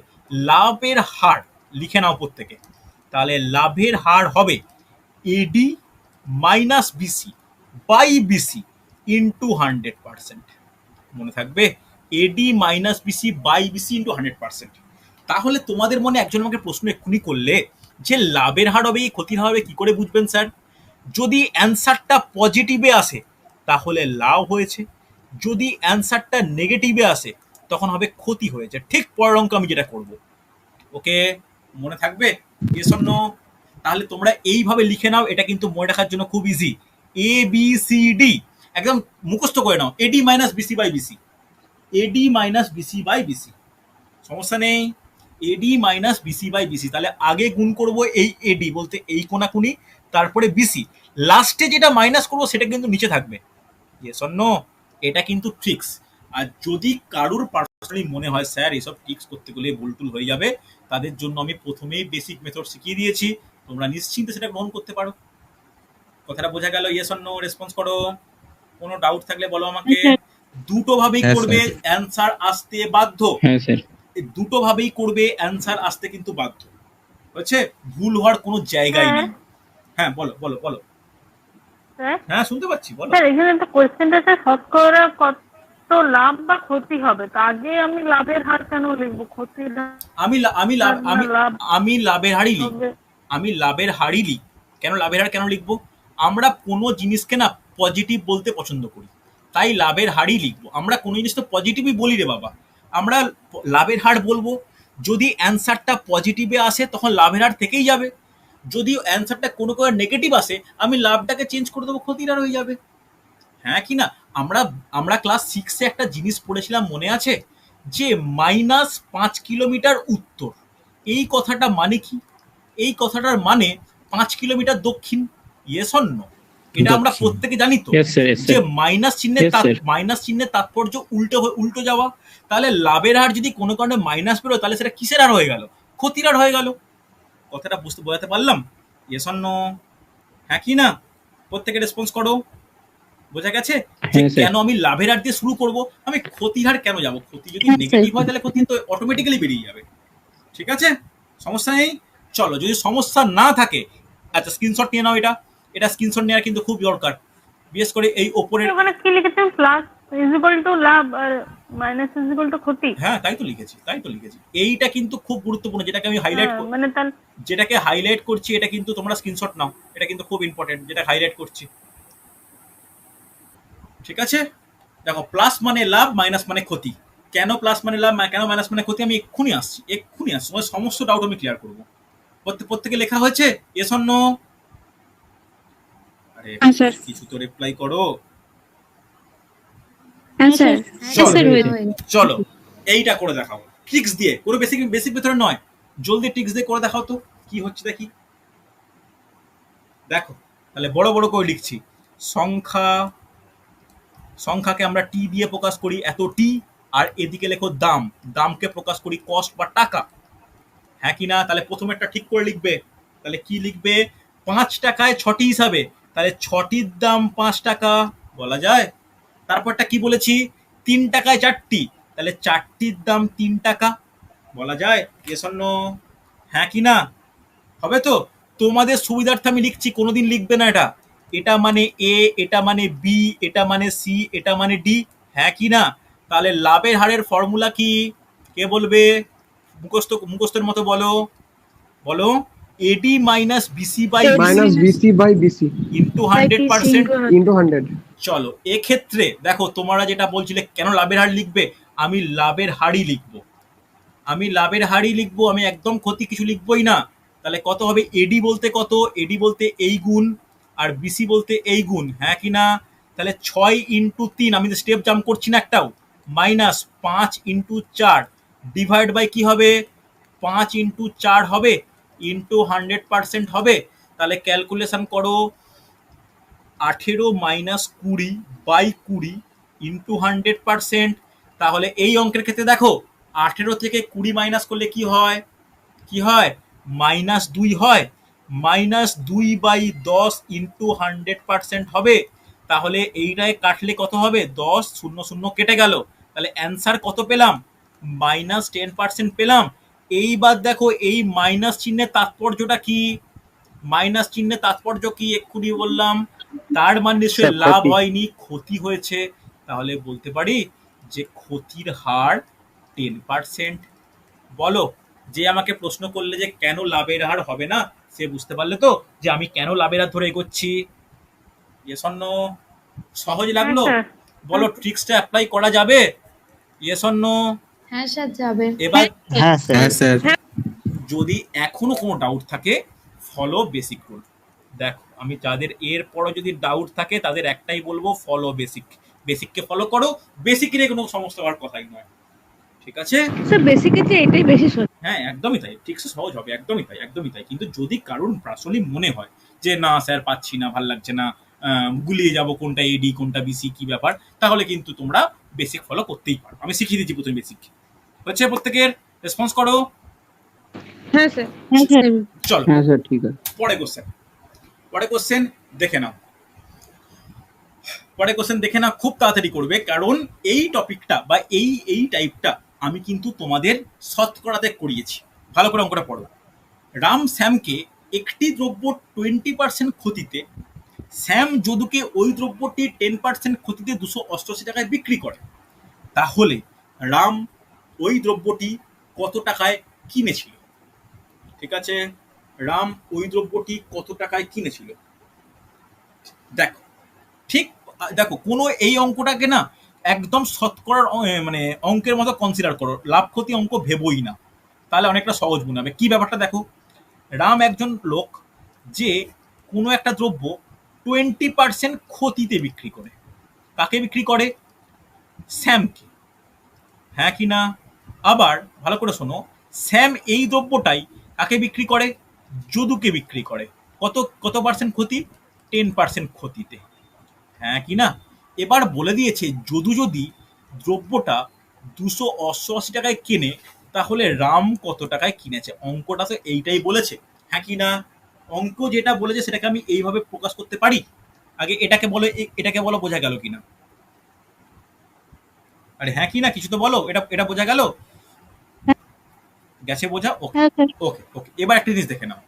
লাভের হার লিখে নাও প্রত্যেকে। তাহলে লাভের হার হবে AD minus BC by BC into 100%। মনে থাকবে? AD minus BC by BC into 100%। তাহলে তোমাদের মনে একজন আমাকে প্রশ্ন এক্ষুনি করলে যে লাভের হার হবে, ক্ষতির হার হবে, কি করে বুঝবেন স্যার? যদি অ্যান্সারটা পজিটিভে আসে তাহলে লাভ হয়েছে, যদি অ্যান্সারটা নেগেটিভে আসে তখন হবে ক্ষতি হয়েছে। ঠিক পরের অঙ্ক আমি যেটা করব। ওকে, মনে থাকবে? Yes or no? তাহলে তোমরা এইভাবে লিখে নাও, এটা কিন্তু মনে রাখার জন্য খুব easy. A B C D একদম মুখস্থ করে নাও। AD minus BC by BC, AD minus BC by BC, সমস্যা নেই। AD minus BC by BC, তাহলে আগে গুণ করব এই এডি বলতে এই কোনাকুনি, তারপরে বিসি, লাস্টে যেটা মাইনাস করবো সেটা কিন্তু নিচে থাকবে। Yes or no? এটা কিন্তু ট্রিক্স। আর যদি কারুর পার্সোনালি মনে হয় স্যার এসব ট্রিক্স করতে গেলে ভুলটুল হয়ে যাবে, তাদের জন্য আমি প্রথমেই বেসিক মেথড শিখিয়ে দিয়েছি, তোমরা নিশ্চিন্তে সেটা গ্রহণ করতে পারো। কথাটা বোঝা গেল? Yes or no? রেসপন্স করো। কোনো ডাউট থাকলে বলো আমাকে। দুটো ভাবেই হ্যাঁ, করবে, অ্যান্সার আসতে বাধ্য। হ্যাঁ স্যার। এই দুটো ভাবেই করবে, অ্যান্সার আসতে কিন্তু বাধ্য। হচ্ছে, ভুল হওয়ার কোনো জায়গাই নেই। হ্যাঁ বলো বলো বলো। স্যার হ্যাঁ শুনতে পাচ্ছি, বলো। স্যার এখানে একটা কোয়েশ্চেনটা স্যার শতকরা কত লাভ বা ক্ষতি হবে, তা আগে আমি লাভের হার কেন লিখবো? ক্ষতির আমি লা- আমি লাভ আমি লাভ আমি লাভের হারই লিখব। হবে। আমি লাভের হারই লিখ। কেন লাভের হার কেন লিখবো? আমরা কোনো জিনিসকে না পজিটিভ বলতে পছন্দ করি, তাই লাভের হারই লিখবো। আমরা কোনো জিনিস তো পজিটিভই বলি রে বাবা, আমরা লাভের হার বলবো। যদি অ্যান্সারটা পজিটিভে আসে তখন লাভের হার থেকেই যাবে, যদি অ্যান্সারটা কোনো কোনো নেগেটিভ আসে আমি লাভটাকে চেঞ্জ করে দেবো, ক্ষতির হার হয়ে যাবে। হ্যাঁ কি না? আমরা আমরা ক্লাস 6-এ একটা জিনিস পড়েছিলাম, মনে আছে? যে -5 কিলোমিটার উত্তর, এই কথাটা মানে কি? এই কথাটার মানে 5 কিলোমিটার দক্ষিণ। Yes or no? এটা আমরা দক্ষিণ। প্রত্যেকে জানি তো, Yes, sir, yes, যে sir. মাইনাস চিহ্নের Yes, sir. মাইনাস চিহ্নের তাৎপর্য উল্টো যাওয়া। তাহলে লাভের হার যদি কোনো কারণে মাইনাস বেরোয়, তাহলে সেটা কিসের হার হয়ে গেল? ক্ষতির হার হয়ে গেল। কথাটা বোঝাতে পারলাম? Yes or no? হ্যাঁ কি না? প্রত্যেকে রেসপন্স করো। বোঝা গেছে যে হ্যাঁ, স্যার। কেন আমি লাভের হার দিয়ে শুরু করব, আমি ক্ষতির হার কেন যাব? ক্ষতি যদি হ্যাঁ, নেগেটিভ স্যার। হয় তাহলে ক্ষতি তো অটোমেটিক্যালি বেরিয়ে যাবে। ঠিক আছে, সমস্যা নেই। চলো, যদি সমস্যা না থাকে, আচ্ছা স্ক্রিনশট নিয়ে নাও। এটা স্ক্রিনশট নেওয়ার কিন্তু খুব দরকার, বিশেষ করে এই ওপরের। ওখানে কি লিখেছেন? প্লাস ইজ ইকুয়াল টু লাভ আর মাইনাস ইজ ইকুয়াল টু ক্ষতি। হ্যাঁ তাই তো লিখেছি। এইটা কিন্তু খুব গুরুত্বপূর্ণ, যেটাকে আমি মানে তাহলে যেটাকে হাইলাইট করছি, এটা কিন্তু তোমরা স্ক্রিনশট নাও, এটা কিন্তু খুব ইম্পর্টেন্ট যেটা হাইলাইট করছি। ঠিক আছে, দেখো প্লাস মানে লাভ, মাইনাস মানে ক্ষতি। কেন প্লাস মানে লাভ, কেন মাইনাস মানে ক্ষতি, আমি এক্ষুনি আসছি। তোমার সমস্ত ডাউট আমি ক্লিয়ার করবো। প্রত্যেকে লেখা হয়েছে? Yes or no? আরে স্যার। কিছু তো রিপ্লাই করো। স্যার চলো এইটা করে দেখাও ট্রিক্স দিয়ে, কোনো বেসিক ভিতরে নয়, জলদি ট্রিক্স দিয়ে করে দেখাও তো কি হচ্ছে দেখি। দেখো তাহলে বড় বড় করে লিখছি, সংখ্যাকে আমরা টি দিয়ে প্রকাশ করি, এত টি, আর এদিকে লেখো দাম, দামকে প্রকাশ করি কস্ট বা টাকা। হ্যাঁ কি না? তাহলে প্রথমে একটা ঠিক করে লিখবে। তাহলে কি লিখবে? 5 টাকায় 6টি হিসাবে, তাহলে 6টির দাম 5 টাকা বলা যায়। তারপরটা কি বলেছি? 3 টাকায় 4টি, তাহলে 4টির দাম 3 টাকা বলা যায়। Yes or no? হ্যাঁ কি না? হবে তো? তোমাদের সুবিধার্থে আমি লিখছি, কোনোদিন লিখবে না এটা। এটা মানে এ, এটা মানে বি, এটা মানে সি, এটা মানে ডি। হ্যাঁ কি না? তাহলে লাভের হারের ফর্মুলা কি? কে বলবে? মুখস্থের মতো বলো। AD minus BC by minus BC by BC into 100% into 100। চলো এক্ষেত্রে দেখো, তোমরা যেটা বলছিলে কেন লাভের হার লিখবে, আমি লাভের হারই লিখবো। আমি একদম ক্ষতি কিছু লিখবই না। তাহলে কত হবে? এডি বলতে কত? এডি বলতে এই গুণ, আর বিসি বলতে এই গুণ। হ্যাঁ কি না? তাহলে 6 ইন্টু 3, আমি তো স্টেপ জাম্প করছি না একটাও, মাইনাস 5 ইন্টু 4 ডিভাইড বাই কি হবে? 5 ইন্টু 4 হবে, ইন্টু 100% হবে। তাহলে ক্যালকুলেশন করো, 18 মাইনাস 20 বাই 20 ইন্টু 100%। তাহলে এই অঙ্কের ক্ষেত্রে দেখো, 18 থেকে 20 মাইনাস করলে কি হয়? -2 হয়। -2 বাই 10 ইন্টু 100% হবে। তাহলে এইটায় কাটলে কত হবে? 10, 0 0 কেটে গেল। তাহলে অ্যান্সার কত পেলাম? -10% পেলাম। এইবার দেখো এই মাইনাস চিহ্নের তাৎপর্যটা কি? মাইনাস চিহ্নের তাৎপর্য কি এক্ষুনি বললাম। তার মানে নিশ্চয়ই লাভ হয়নি, ক্ষতি হয়েছে। তাহলে বলতে পারি যে ক্ষতির হার 10%। বলো, যে আমাকে প্রশ্ন করলে যে কেন লাভের হার হবে না, সে বুঝতে পারলে তো যে আমি কেন লাভের হার ধরে এগোচ্ছি। Yes or no? সহজ লাগলো? বলো ট্রিক্সটা অ্যাপ্লাই করা যাবে? Yes or no? হ্যাঁ স্যার যাবে। এবার হ্যাঁ স্যার। যদি এখনো কোনো ডাউট থাকে, ফলো বেসিক রুল। দেখো আমি যাদের এর পরে যদি ডাউট থাকে তাদের একটাই বলবো, ফলো বেসিককে ফলো করো। বেসিক নিয়ে কোনো সমস্যা হওয়ার কথাই নয়। ঠিক আছে স্যার বেসিকের চেয়ে এটাই বেশি সহজ। হ্যাঁ একদমই তাই, ঠিক সহজ হবে, একদমই তাই। কিন্তু যদি কারণ পার্সোনালি মনে হয় যে না স্যার পাচ্ছি না, ভাল লাগছে না, গুলিয়ে যাব কোনটা এডি কোনটা বিসি কি ব্যাপার, তাহলে কিন্তু তোমরা বেসিক ফলো করতেই পারো। আমি শিখিয়ে দিচ্ছি প্রথমে বেসিক। হচ্ছে? প্রত্যেকের রেসপন্স করো। হ্যাঁ স্যার। চলো হ্যাঁ স্যার ঠিক আছে। পরে কোশ্চেন দেখে নাও। খুব তাড়াতাড়ি করবে, কারণ এই টপিকটা বা এই টাইপটা আমি কিন্তু তোমাদের শতকরাতে করিয়েছি। ভালো করে অঙ্কটা পড়ো। রাম শ্যামকে একটি দ্রব্য 20% ক্ষতিতে, শ্যাম যদুকে ওই দ্রব্যটি 10% ক্ষতিতে 288 টাকায় বিক্রি করে, তাহলে রাম ওই দ্রব্যটি কত টাকায় কিনেছিল? ঠিক আছে, রাম ওই দ্রব্যটি কত টাকায় কিনেছিল? দেখো কোনো এই অঙ্কটাকে না একদম শতকরার মানে অঙ্কের মতো কনসিডার করো, লাভ ক্ষতি অঙ্ক ভেবোই না, তাহলে অনেকটা সহজ মনে হবে। কি ব্যাপারটা দেখো, রাম একজন লোক যে কোনো একটা দ্রব্য 20% ক্ষতিতে বিক্রি করে। কাকে বিক্রি করে? শ্যামকে। হ্যাঁ কি না? আবার ভালো করে শোনো, শ্যাম এই দ্রব্যটাই কাকে বিক্রি করে? যদুকে বিক্রি করে। কত পার্সেন্ট ক্ষতি? 10% ক্ষতিতে। হ্যাঁ কি না? এবার বলে দিয়েছে যদু যদি দ্রব্যটা 288 টাকায় কেনে, তাহলে রাম কত টাকায় কিনেছে। অঙ্কটা তো এইটাই বলেছে। হ্যাঁ কি না? অঙ্ক যেটা বলেছে সেটাকে আমি এইভাবে প্রকাশ করতে পারি। আগে এটাকে বলো, বোঝা গেল কিনা? আরে হ্যাঁ কি না, কিছু তো বলো। এটা বোঝা গেল? গেছে বোঝা? ওকে। এবার একটা জিনিস দেখে নাও,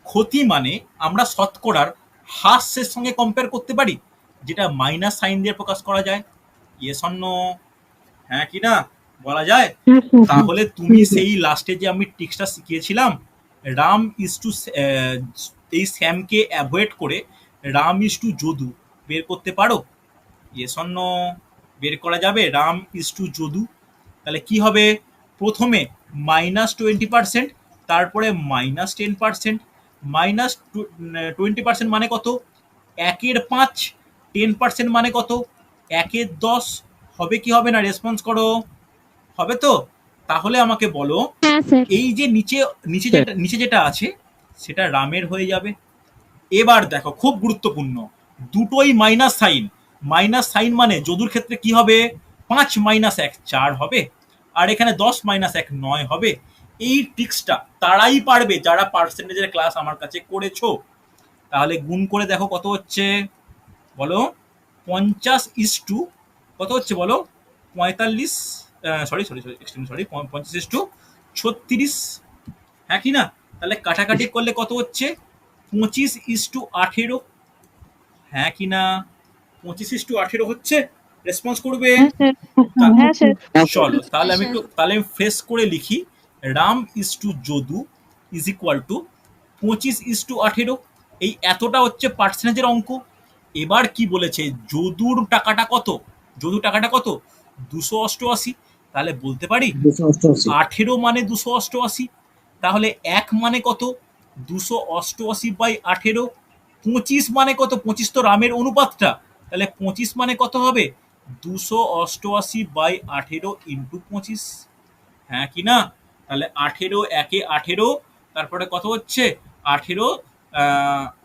ক্ষতি মানে আমরা শতকরার হ্রাসের সঙ্গে কম্পেয়ার করতে পারি, যেটা মাইনাস সাইন দিয়ে প্রকাশ করা যায়। Yes or no? হ্যাঁ কি না বলা যায়? হ্যাঁ স্যার। তাহলে তুমি সেই লাস্টে যে আমি ট্রিক্সটা শিখিয়েছিলাম, রাম ইজ টু, এই স্যামকে অ্যাভয়েড করে রাম ইজ টু যদু বের করতে পারো? Yes or no? বের করা যাবে রাম ইজ টু যদু? তাহলে কি হবে? প্রথমে -20%, তারপরে -10%, -20% মানে কত? 1/5, 10% মানে কত? 1/10। হবে কি হবে না? রেসপন্স করো। হবে তো? তাহলে আমাকে বলো, হ্যাঁ স্যার। এই যে নিচে যেটা আছে সেটা রামের হয়ে যাবে। এবার দেখো খুব গুরুত্বপূর্ণ, দুটোই মাইনাস সাইন মানে যদুর ক্ষেত্রে কি হবে? 5 - 1 4 হবে, আর এখানে 10 - 1 9 হবে। এই ট্রিক্সটা তারাই পারবে যারা পার্সেন্টেজের ক্লাস আমার কাছে করেছো। তাহলে গুণ করে দেখো কত হচ্ছে বলো। 50 কত হচ্ছে বলো? 45, সরি, 50 হ্যাঁ কি না? তাহলে কাটাকাটি করলে কত হচ্ছে? 25:18। হ্যাঁ কি না? 25:18 হচ্ছে। রেসপন্স করবে? হ্যাঁ স্যার। চলো তাহলে আমি ফ্রেশ করে লিখি, Ram is to Jadu is equal to 25:18। এই এতটা হচ্ছে পার্সেন্টেজের অঙ্ক। এবার কি বলেছে? যদুর টাকাটা কত? 288। তাহলে বলতে পারি 288 18 মানে 288। তাহলে 1 মানে কত? 288/18। 25 মানে কত? 25 তো রামের অনুপাতটা। তাহলে 25 মানে কত হবে? 288/18 ইন্টু 25। হ্যাঁ কি না? তাহলে 18 একে 18, তারপরে কত হচ্ছে? 18,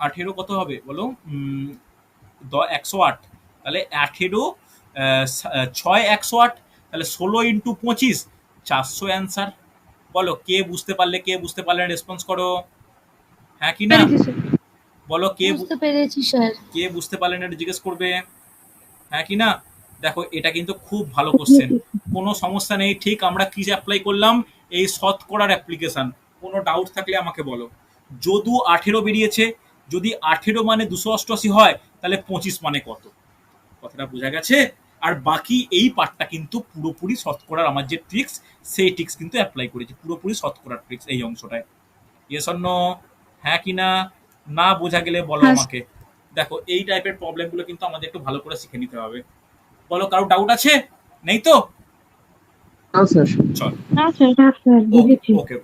18 কত হবে বলো? 108। তাহলে 18, 6 108, তাহলে 16 ইন্টু 25 400 অ্যান্সার। বলো কে বুঝতে পারলে রেসপন্স করো। হ্যাঁ কি না? বলো বুঝতে পেরেছি স্যার। কে বুঝতে পারলেন এটা জিজ্ঞেস করবে। হ্যাঁ কি না? দেখো এটা কিন্তু খুব ভালো কোশ্চেন, কোনো সমস্যা নেই। ঠিক আমরা কি অ্যাপ্লাই করলাম? এই শতকরার অ্যাপ্লিকেশন। কোনো ডাউট থাকলে আমাকে বলো। যদু 18 বেরিয়েছে, যদি 18 মানে 288 হয়, তাহলে 25 মানে কত? কথাটা বোঝা গেছে? আর বাকি এই পার্টটা কিন্তু পুরোপুরি শতকরার আমার যে ট্রিক্স, সেই ট্রিক্স কিন্তু অ্যাপ্লাই করেছি, পুরোপুরি শতকরার ট্রিক্স এই অংশটায়। Yes or no? হ্যাঁ কি না? না বোঝা গেলে বলো আমাকে। দেখো এই টাইপের প্রবলেমগুলো কিন্তু আমাদের একটু ভালো করে শিখে নিতে হবে। বলো কারো ডাউট আছে? নেই তো? না স্যার। চল। না স্যার। হ্যাঁ স্যার, বুঝেছি। ওকে,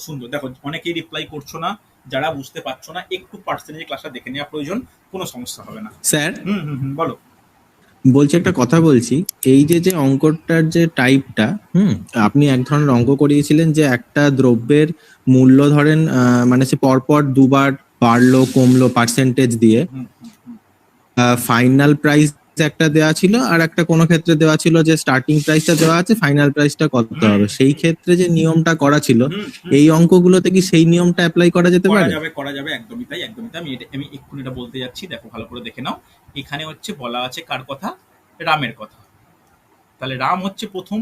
সুন্দর। দেখো অনেকেই রিপ্লাই করছো না, যারা বুঝতে পারছো না একটু পার্সেন্টেজ ক্লাসটা দেখে নেওয়া প্রয়োজন, কোনো সমস্যা হবে না। স্যার বলো। বলছি, একটা কথা বলছি, এই যে অঙ্কটার যে টাইপটা, আপনি এক ধরনের অঙ্ক করিয়েছিলেন যে একটা দ্রব্যের মূল্য ধরেন মানে সে পরপর দুবার বাড়লো কমলো পার্সেন্টেজ দিয়ে, ফাইনাল প্রাইস একটা দেওয়া ছিল, আর একটা কোনো ক্ষেত্রে দেওয়া ছিল যে স্টার্টিং প্রাইসটা দেওয়া আছে, ফাইনাল প্রাইসটা কত হবে। সেই ক্ষেত্রে যে নিয়মটা করা ছিল, এই অঙ্কগুলোতে কি সেই নিয়মটা অ্যাপ্লাই করা যেতে পারে? করা যাবে, একদমই তাই। আমি এক্ষুনি এটা বলতে যাচ্ছি, দেখো ভালো করে দেখে নাও। এখানে হচ্ছে বলা আছে কার কথা? রামের কথা। তাহলে রাম হচ্ছে প্রথম।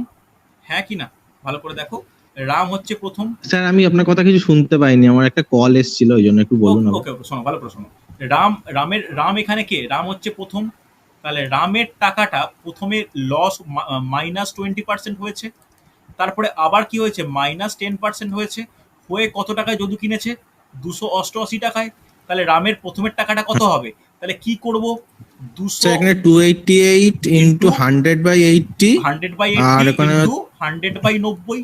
হ্যাঁ কি না? ভালো করে দেখো, রাম হচ্ছে প্রথম। স্যার আমি আপনার কথা কিছু শুনতে পাইনি, আমার একটা কল এসেছিল, ওই জন্য একটু বলুন। ওকে, শোনো, ভালো করে শোনো। রাম এখানে কে? রাম হচ্ছে প্রথম। তাহলে রামের টাকাটা প্রথমে লস -20% হয়েছে, তারপরে আবার কি হয়েছে? -10% হয়েছে, হয়ে কত টাকায় যদু কিনেছে? 288 টাকায়। তাহলে রামের প্রথমের টাকাটা কত হবে? তাহলে কি করব? 200 এখানে 288 ইন্টু 100/80, 100/80 আর এখানে ইন্টু 100/90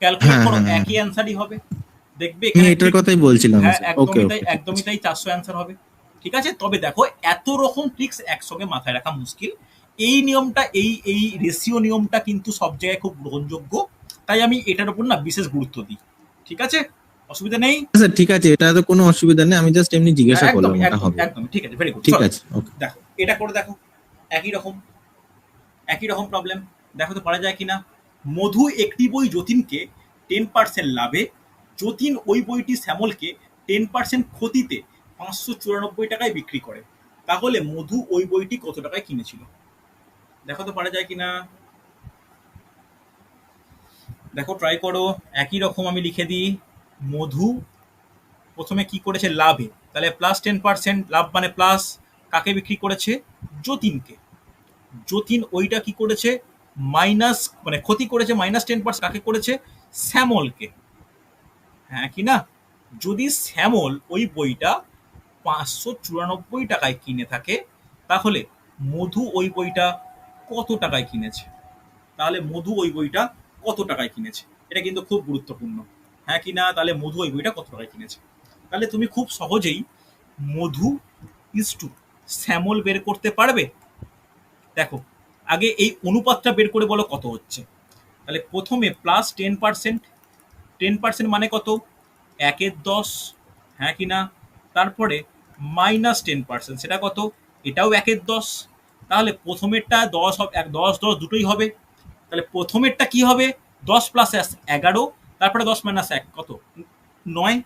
ক্যালকুলেট করো, একই অ্যান্সারই হবে। দেখবে আমি এটার কথাই বলছিলাম। হ্যাঁ, ওকে, একদমই তাই 400 অ্যান্সার হবে। ঠিক আছে? তবে দেখো এত রকম ট্রিক্স একসঙ্গে মাথায় রাখা মুশকিল। এই নিয়মটা, এই রেশিও নিয়মটা কিন্তু সব জায়গায় খুব গ্রহণযোগ্য, তাই আমি এটার উপর না বিশেষ গুরুত্ব দিই। ঠিক আছে? অসুবিধা নেই? স্যার ঠিক আছে, এটা তো কোনো অসুবিধা নেই, আমি জাস্ট এমনি জিজ্ঞাসা করলাম। এটা হবে একদম ঠিক আছে, ভেরি গুড। ঠিক আছে, ওকে। দেখো এটা করে দেখো, একই রকম প্রবলেম। দেখো তো পারা যায় কিনা। মধু একটি বই যতীনকে 10% লাভে, যতীন ওই বইটি শ্যামলকে 10% ক্ষতিতে 594 টাকায় বিক্রি করে। তাহলে মধু ওই বইটি কত টাকায় কিনেছিল? দেখো তো পারা যায় কিনা। দেখো ট্রাই করো। একই রকম আমি লিখে দিই, মধু প্রথমে কি করেছে? লাভে। তাহলে +10%, লাভ মানে প্লাস। কাকে বিক্রি করেছে? যতীনকে। যতীন ওইটা কি করেছে, মাইনাস মানে ক্ষতি করেছে -10%। কাকে করেছে? শ্যামলকে, হ্যাঁ কি না? যদি শ্যামল ওই বইটা 594 টাকায় কিনে থাকে, তাহলে মধু ওই বইটা কত টাকায় কিনেছে? তাহলে মধু ওই বইটা কত টাকায় কিনেছে, এটা কিন্তু খুব গুরুত্বপূর্ণ, হ্যাঁ কি না? তাহলে মধু ওই বইটা কত টাকায় কিনেছে। তাহলে তুমি খুব সহজেই মধু ইজ টু শ্যামল বের করতে পারবে। দেখো, আগে এই অনুপাতটা বের করে বলো কত হচ্ছে। তাহলে প্রথমে +10%, 10% মানে কত? 1/10, হ্যাঁ কি না? তারপরে -10%, সেটা কত? এটাও 1/10। তাহলে প্রথমেরটা 10 হবে, 10 10 দুটোই হবে। তাহলে প্রথমেরটা কি হবে? 10 + 11, তারপরে 10 - 1 কত? 9।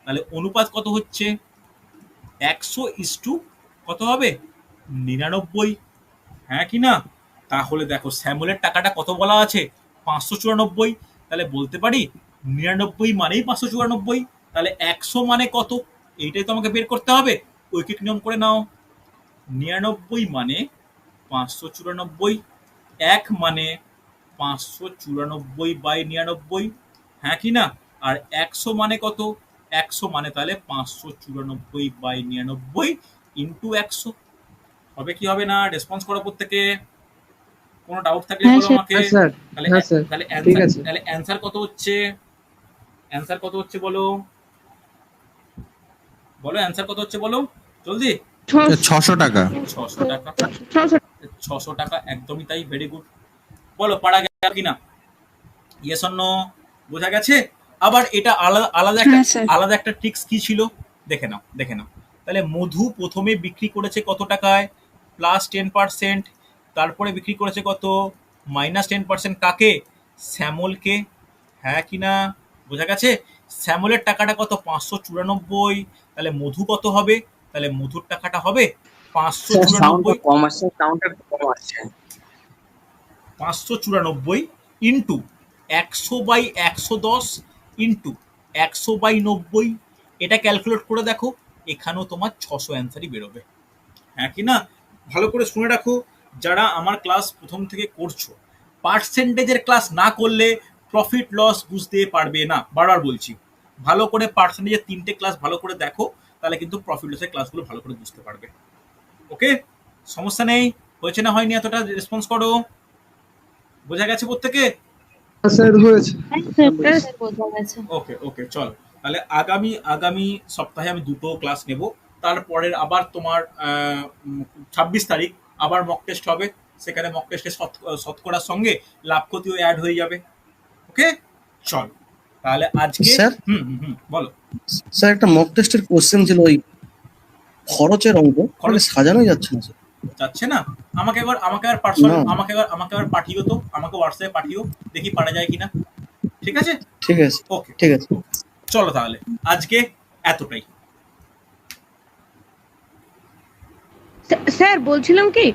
তাহলে অনুপাত কত হচ্ছে? 100 কত হবে? 99, হ্যাঁ কি না? তাহলে দেখো শ্যামলের টাকাটা কত বলা আছে? 594। তাহলে বলতে পারি 99 মানেই 594। তাহলে 100 মানে কত? এইটাই তো আমাকে বের করতে হবে। ঐকিক নিয়ম করে নাও। 99 মানে 594, 1 মানে 594/99, হ্যাঁ কি না? আর 100 মানে কত? 100 মানে তাহলে 594/99 ইন্টু 100। হবে কি হবে না? রেসপন্স করো প্রত্যেকে। কোনো ডাউট থাকলে হ্যাঁ বলো স্যার। আমাকে। হ্যাঁ স্যার, তাহলে হ্যাঁ স্যার, তাহলে ঠিক অ্যান্সার আছে। তাহলে অ্যান্সার কত হচ্ছে? অ্যান্সার কত হচ্ছে বলো, বলো অ্যান্সার কত হচ্ছে বলো জলদি। 600 টাকা। 600 টাকা। 600 600 টাকা, একদমই তাই, ভেরি গুড। বলো পারা গেল কিনা? Yes or no? বোঝা গেছে? আবার এটা আলাদা আলাদা একটা হ্যাঁ, স্যার। আলাদা একটা ট্রিক্স কি ছিল, দেখে নাও দেখে নাও। তাহলে মধু প্রথমে বিক্রি করেছে কত টাকায়? +10%। তারপরে বিক্রি করেছে কত? -10%। কাকে? শ্যামলকে, হ্যাঁ কি না? বোঝা গেছে? শ্যামলের টাকাটা কত? 594। তাহলে মধু কত হবে? তাহলে মধুর টাকাটা হবে 594, কম আসছে, সাউন্ডটা কম আসছে। 594 ইন্টু 100/110 ইন্টু 100/90। এটা ক্যালকুলেট করে দেখো, এখানেও তোমার 600 অ্যান্সারই বেরোবে, হ্যাঁ কি না? ভালো করে শুনে রাখো, যারা আমার ক্লাস প্রথম থেকে করছো, পার্সেন্টেজের ক্লাস না করলে প্রফিট লস বুঝতে পারবে না। বারবার বলছি, ভালো করে পার্সেন্টেজের 3টে ক্লাস ভালো করে দেখো, তাহলে কিন্তু প্রফিট লসের ক্লাসগুলো ভালো করে বুঝতে পারবে। ওকে, সমস্যা নেই। হয়েছে না হয়নি এতটা রেসপন্স করো। বোঝা গেছে প্রত্যেকে? হ্যাঁ স্যার, হয়েছে। স্যার বোঝা গেছে। ওকে ওকে, চল। তাহলে আগামী আগামী সপ্তাহে আমি 2টো ক্লাস নেব। তারপরের আবার তোমার 26 তারিখ আবার মক টেস্ট হবে। সেখানে মক টেস্টে শতকরার সঙ্গে লাভ ক্ষতিও অ্যাড হয়ে যাবে। ওকে, চল তাহলে আজকে। স্যার? হুম হুম হুম, বলো। স্যার একটা মক টেস্টের কোশ্চেন ছিল, ওই খরচের অঙ্ক, খরচ? সাজানোই যাচ্ছে না স্যার। যাচ্ছে না? আমাকে আর পার্সোনাল না। আমাকে আবার পাঠিও তো, আমাকে হোয়াটসঅ্যাপে পাঠিও, দেখি পারা যায় কিনা। ঠিক আছে? ঠিক আছে, ওকে, ঠিক আছে। চলো তাহলে আজকে এতটাই। স্যার বলছিলাম কি